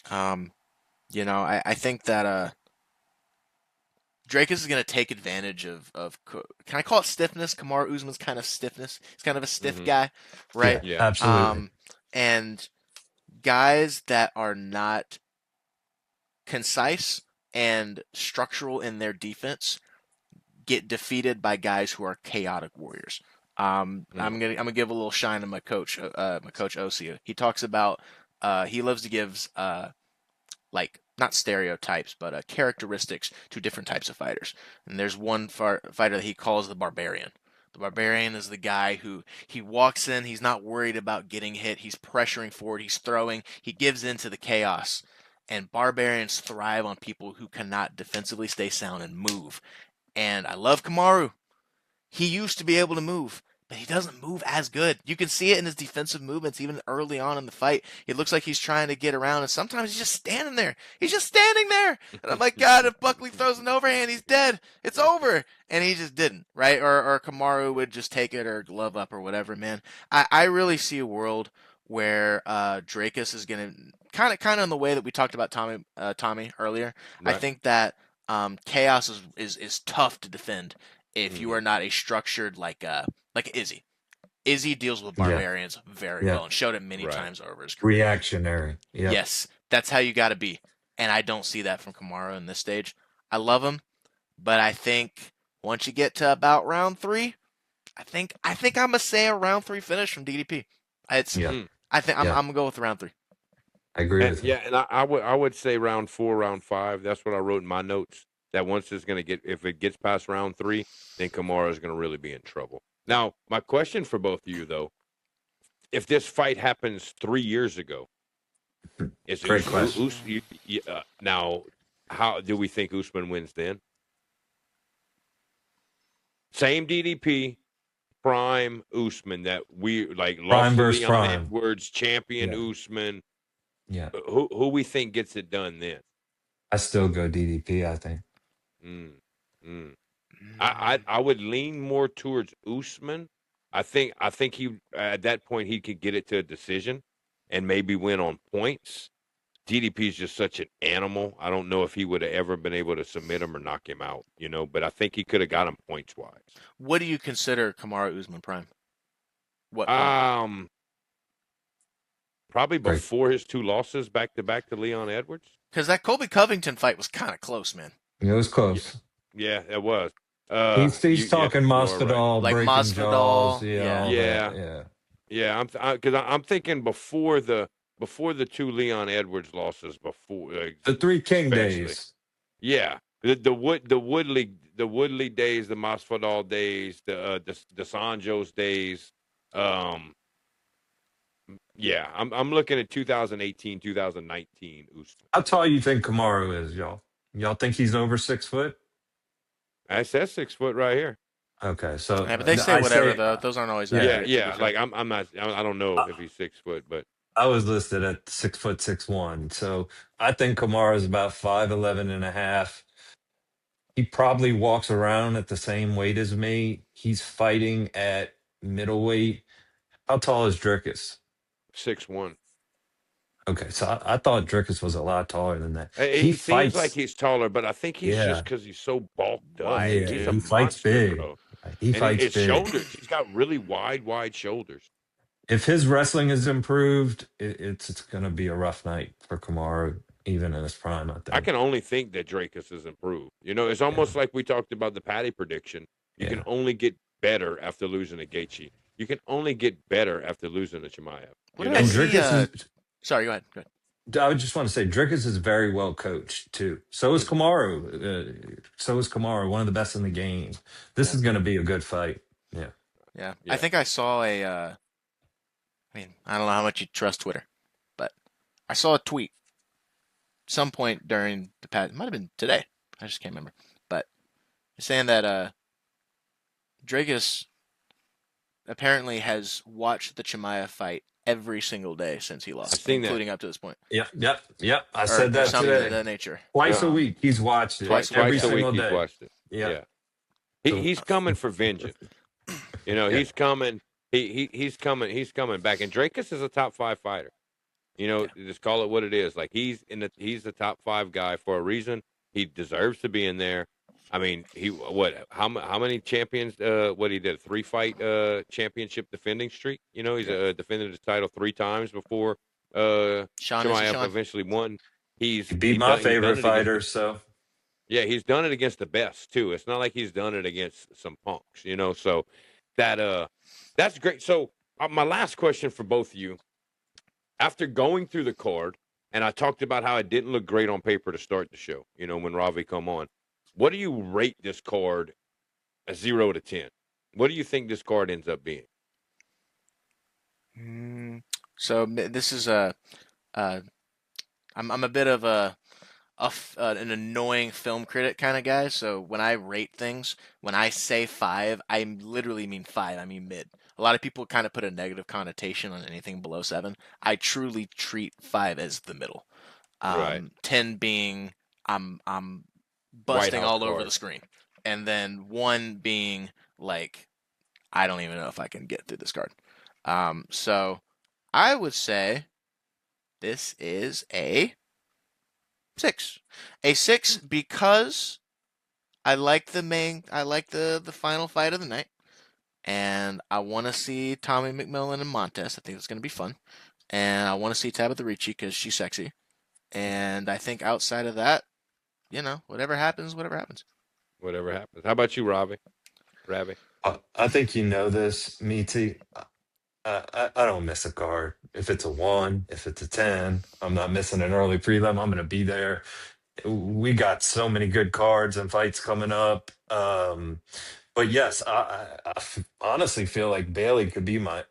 I think that Dracus is going to take advantage of can I call it stiffness? Kamaru Usman's kind of stiffness. He's kind of a stiff guy, right? Yeah, absolutely. And guys that are not concise and structural in their defense get defeated by guys who are chaotic warriors. I'm gonna give a little shine to my coach Osia. He talks about he loves to give like not stereotypes but characteristics to different types of fighters. And there's one fighter that he calls the barbarian. The barbarian is the guy who he walks in, he's not worried about getting hit, he's pressuring forward, he's throwing, he gives in to the chaos. And barbarians thrive on people who cannot defensively stay sound and move. And I love Kamaru. He used to be able to move, but he doesn't move as good. You can see it in his defensive movements, even early on in the fight. It looks like he's trying to get around, and sometimes he's just standing there. He's just standing there. And I'm like, God, if Buckley throws an overhand, he's dead. It's over. And he just didn't, right? Or Kamaru would just take it or glove up or whatever, man. I really see a world where Dracus is gonna kind of in the way that we talked about Tommy earlier. I Right. think that Chaos is tough to defend if you Mhm. are not a structured like Izzy. Izzy deals with Yeah. barbarians very Yeah. well and showed it many Right. times over his career. Reactionary. Yep. Yes, that's how you got to be, and I don't see that from Kamaru in this stage. I love him, but I think once you get to about round 3, I think I'm gonna say a round 3 finish from DDP. It's Yeah. Mm. I think I'm Yeah. gonna go with round 3. I agree And with you. yeah, and I would say round 4, round 5. That's what I wrote in my notes. That once it's gonna get, if it gets past round 3, then Kamara is gonna really be in trouble. Now, my question for both of you though, if this fight happens 3 years ago, is Great question. now how do we think Usman wins then? Same DDP, prime Usman that we like lost Prime to versus Leon prime. Edwards, champion Yeah. Usman. Yeah. Who we think gets it done then? I still go DDP, I think. Mm, mm. I would lean more towards Usman. I think he at that point he could get it to a decision and maybe win on points. DDP is just such an animal. I don't know if he would have ever been able to submit him or knock him out, but I think he could have got him points wise. What do you consider Kamaru Usman prime? What point? Probably Great. before his 2 losses back to back to Leon Edwards. Because that Colby Covington fight was kind of close, man. It was close. Yeah, it was. He's talking you are right. Masvidal, Like breaking jaws, Masvidal, yeah. all Yeah. that. Yeah. Yeah, because I'm thinking before the 2 Leon Edwards losses, before The 3 King especially. days. Yeah, the Woodley days, the Masvidal days, the Sanjos days. Yeah, I'm looking at 2018, 2019 Usman. How tall you think Kamaru is, y'all? Y'all think he's over 6 foot? I said 6 foot right here. Okay, so Yeah, but they say I whatever say though. Those aren't always Yeah. accurate. to Yeah. be fair. Like I'm not. I don't know if he's 6 foot, but I was listed at 6', 6'1". So I think Kamara is about 5'11" and a half. He probably walks around at the same weight as me. He's fighting at middleweight. How tall is Dricus? 6'1". Okay, so I thought Dricus was a lot taller than that. He He seems like fights. he's taller, but I think he's just Yeah, because he's so bulked up. Wide, yeah. He's a He dude. fights monster, big. bro. He And fights his big. shoulders, he's got really wide shoulders. If his wrestling is improved, it's going to be a rough night for Kamaru, even in his prime, I I think. can only think that Dracus has improved. It's almost like we talked about the Patty prediction. You can Yeah. only get better after losing to Gaethje. You can only get better after losing to Chimaev. What You did I And know? see? Dricus is. Sorry, go ahead. Go ahead. I would just want to say Dricus is very well coached too. So is Kamaru. One of the best in the game. This Yeah. is going to be a good fight. Yeah. Yeah. Yeah. I think I saw a. I mean, I don't know how much you trust Twitter, but I saw a tweet some point during the past. It might have been today. I just can't remember. But it's saying that Dracus apparently has watched the Chimaev fight every single day since he lost, I've seen that. including up to this point. Yep. I Or said that something of today. that nature. Twice a Um, week he's watched it. twice every Twice a single week day. he's watched it. Yeah. Yeah. So- He's coming for vengeance. He's coming. He's coming back. And Dracus is a top 5 fighter. Just call it what it is. Like he's the top 5 guy for a reason. He deserves to be in there. I mean, how many champions? What he did, a 3-fight championship defending streak. He's defended his title 3 times before Sean, Chimaev eventually won. He beat my favorite fighter, so yeah, he's done it against the best too. It's not like he's done it against some punks, So that's great. So my last question for both of you: after going through the card, and I talked about how it didn't look great on paper to start the show, when Ravi come on, what do you rate this card a 0 to 10? What do you think this card ends up being? So this is I'm a bit of an annoying film critic kind of guy. So when I rate things, when I say 5, I literally mean 5. I mean mid. A lot of people kind of put a negative connotation on anything below 7. I truly treat 5 as the middle. Right. 10 being I'm busting House all over card. the screen, and then 1 being like I don't even know if I can get through this card. So I would say this is a 6. A 6 because I like the final fight of the night, and I want to see Tommy McMillan and Montez. I think it's going to be fun, and I want to see Tabitha Ricci because she's sexy. And I think outside of that, whatever happens, whatever happens. Whatever happens. How about you, Ravi? Ravi? I think you know this, Meaty. I don't miss a card. If it's a 1, if it's a 10, I'm not missing an early prelim. I'm going to be there. We got so many good cards and fights coming up. But yes, honestly feel like Bailey could be my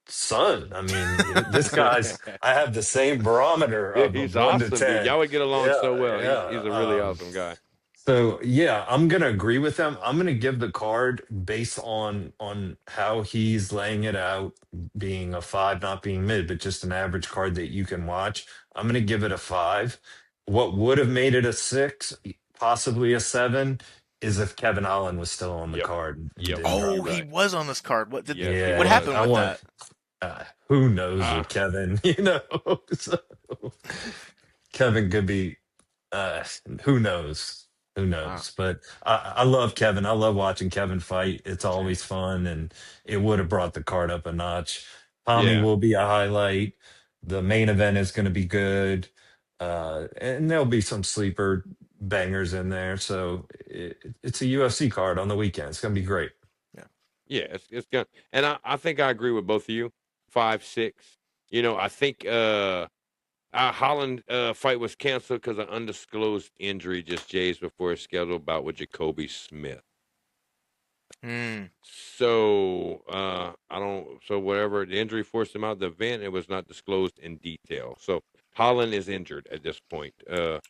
son. I mean, this guy's. I have the same barometer Yeah, of a he's 1 to awesome, dude. 10. Y'all would get along Yeah, so well. He's yeah. a really awesome guy. So yeah, I'm gonna agree with him. I'm gonna give the card based on how he's laying it out, being a 5, not being mid, but just an average card that you can watch. I'm gonna give it a 5. What would have made it a 6, possibly a 7, is if Kevin Holland was still on the Yep. card and Yep. didn't Oh, drop. he was on this card. What Yes, he Yeah, what was. happened I with want. that? Who knows with Kevin? So, Kevin could be. Who knows? Who knows? But I love Kevin. I love watching Kevin fight. It's always fun, and it would have brought the card up a notch. Tommy Yeah. will be a highlight. The main event is going to be good, and there'll be some sleeper bangers in there. So it's a UFC card on the weekend. It's going to be great. Yeah, it's good. And I think I agree with both of you. 5, 6. I think Holland fight was canceled because of undisclosed injury just days before his scheduled bout with Jacoby Smith. So whatever the injury forced him out of the event, it was not disclosed in detail. So Holland is injured at this point. So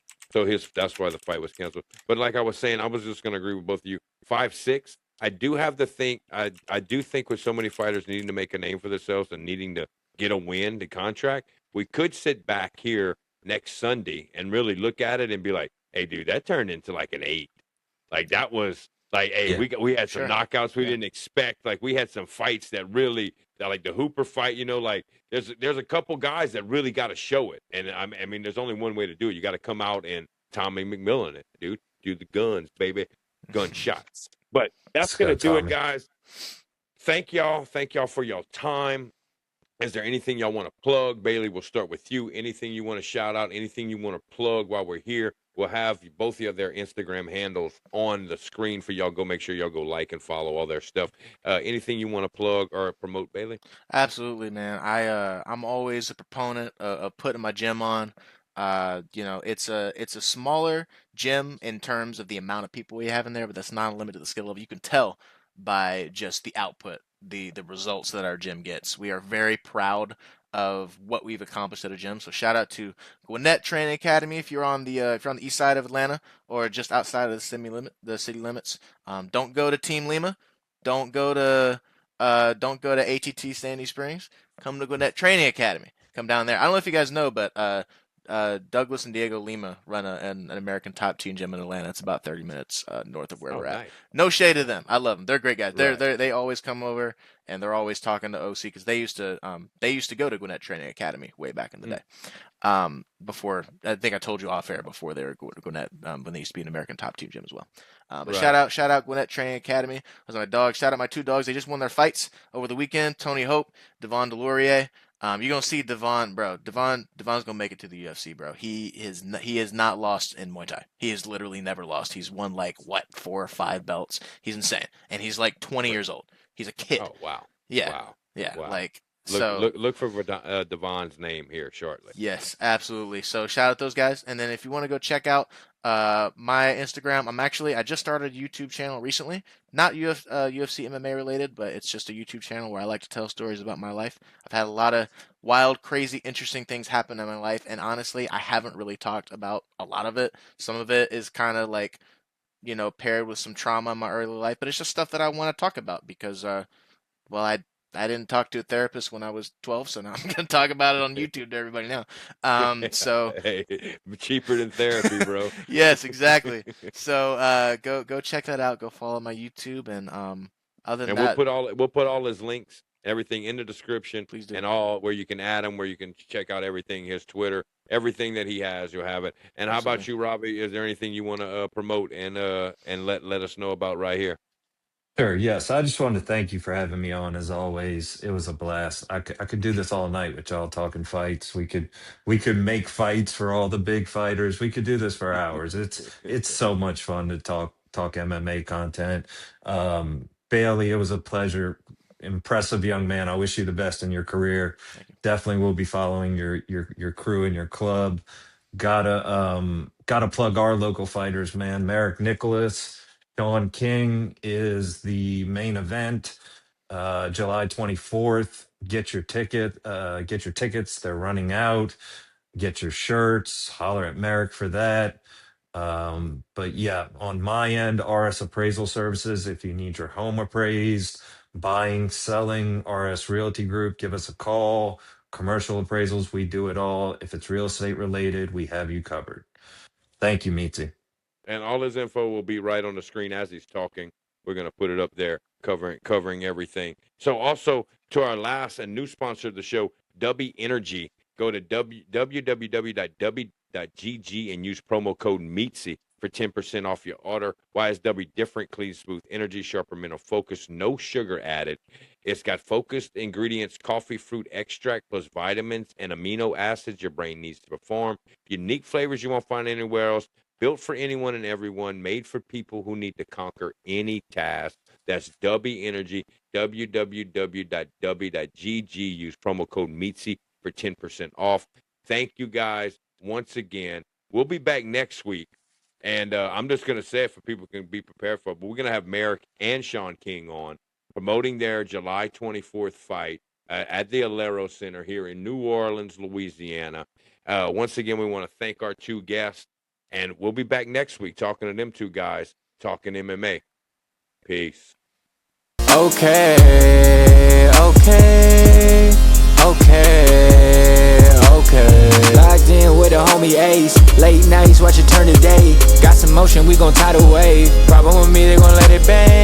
that's why the fight was canceled. But like I was saying, I was just going to agree with both of you. 5, 6. I do have to think. I do think with so many fighters needing to make a name for themselves and needing to get a win, the contract, we could sit back here next Sunday and really look at it and be like, "Hey, dude, that turned into like an 8. Like that was like, hey, Yeah. we had some Sure. knockouts we didn't expect. Like we had some fights that really, like the Hooper fight. Like there's a couple guys that really got to show it. And I mean, there's only one way to do it. You got to come out and Tommy McMillan it, dude. Do the guns, baby, gunshots. But that's gonna do it, guys. Thank y'all for y'all time. Is there anything y'all want to plug? Bailey, we'll start with you. Anything you want to shout out? Anything you want to plug while we're here? We'll have both of their Instagram handles on the screen for y'all. Go make sure y'all go like and follow all their stuff. Anything you want to plug or promote, Bailey? Absolutely, man. I'm always a proponent of putting my gym on. It's a smaller gym in terms of the amount of people we have in there, but that's not limited to the skill level. You can tell by just the output, the results that our gym gets. We are very proud of what we've accomplished at a gym. So shout out to GWINNETT Training Academy if you're on the east side of Atlanta or just outside of the city limits. Don't go to Team Lima. Don't go to ATT Sandy Springs. Come to GWINNETT Training Academy. Come down there. I don't know if you guys know, but Douglas and Diego Lima run an American top team gym in Atlanta. It's about 30 minutes north of where we're at. Nice. No shade to them. I love them. They're great guys. Right. They always come over and they're always talking to OC because they used to go to GWINNETT Training Academy way back in the day. Before I think I told you off air before they were GWINNETT when they used to be an American top team gym as well. But Right. shout out GWINNETT Training Academy. Those are my dogs. Shout out my 2 dogs. They just won their fights over the weekend. Tony Hope, DEVON DELORIER. You're gonna see DEVON, bro. DEVON's gonna make it to the UFC, bro. He has not lost in Muay Thai. He has literally never lost. He's won like 4 or 5 belts. He's insane, and he's like 20 years old. He's a kid. Oh wow. Yeah, Wow. yeah. Wow. Like Look for Devon's name here shortly. Yes, absolutely. So shout out those guys, and then if you want to go check out my Instagram, I just started a YouTube channel recently, not UFC MMA related, but it's just a YouTube channel where I like to tell stories about my life. I've had a lot of wild, crazy, interesting things happen in my life, and honestly, I haven't really talked about a lot of it. Some of it is kind of like, paired with some trauma in my early life, but it's just stuff that I want to talk about because, I didn't talk to a therapist when I was 12, so now I'm going to talk about it on YouTube to everybody now. So Hey, cheaper than therapy, bro. yes, exactly. So go check that out. Go follow my YouTube, and other than that, we'll put all his links everything in the description. Please do. And all where you can add him, where you can check out everything, his Twitter, everything that he has, you'll have it. And how about you, Robbie? Is there anything you want to promote and let us know about right here? Sure. Yes. I just wanted to thank you for having me on. As always, it was a blast. I could do this all night with y'all talking fights. We could make fights for all the big fighters. We could do this for hours. It's so much fun to talk MMA content. Bailey, it was a pleasure. Impressive young man. I wish you the best in your career. Thank you. Definitely will be following your crew and your club. Gotta plug our local fighters, man. Merrick Nicholas. Sean King is the main event, July 24th. Get your tickets. They're running out. Get your shirts. Holler at Merrick for that. But yeah, on my end, RS Appraisal Services. If you need your home appraised, buying, selling, RS Realty Group, give us a call. Commercial appraisals, we do it all. If it's real estate related, we have you covered. Thank you, Mitzi. And all his info will be right on the screen as he's talking. We're going to put it up there, covering everything. So also to our last and new sponsor of the show, W Energy. Go to www.w.gg and use promo code MEATSY for 10% off your order. Why is W different? Clean, smooth energy, sharper mental focus, no sugar added. It's got focused ingredients, coffee fruit extract, plus vitamins and amino acids your brain needs to perform. Unique flavors you won't find anywhere else. Built for anyone and everyone, made for people who need to conquer any task. That's W Energy, www.w.gg. Use promo code MEATSY for 10% off. Thank you guys once again. We'll be back next week. And I'm just going to say it for people can be prepared for it, but we're going to have Merrick and Sean King on promoting their July 24th fight at the Alero Center here in New Orleans, Louisiana. Once again, we want to thank our two guests. And we'll be back next week talking to them two guys, talking MMA. Peace. Okay. Locked in with a homie Ace. Late nights, watch it turn to day. Got some motion, we gon' tie the wave. Problem with me, they gon' let it bang.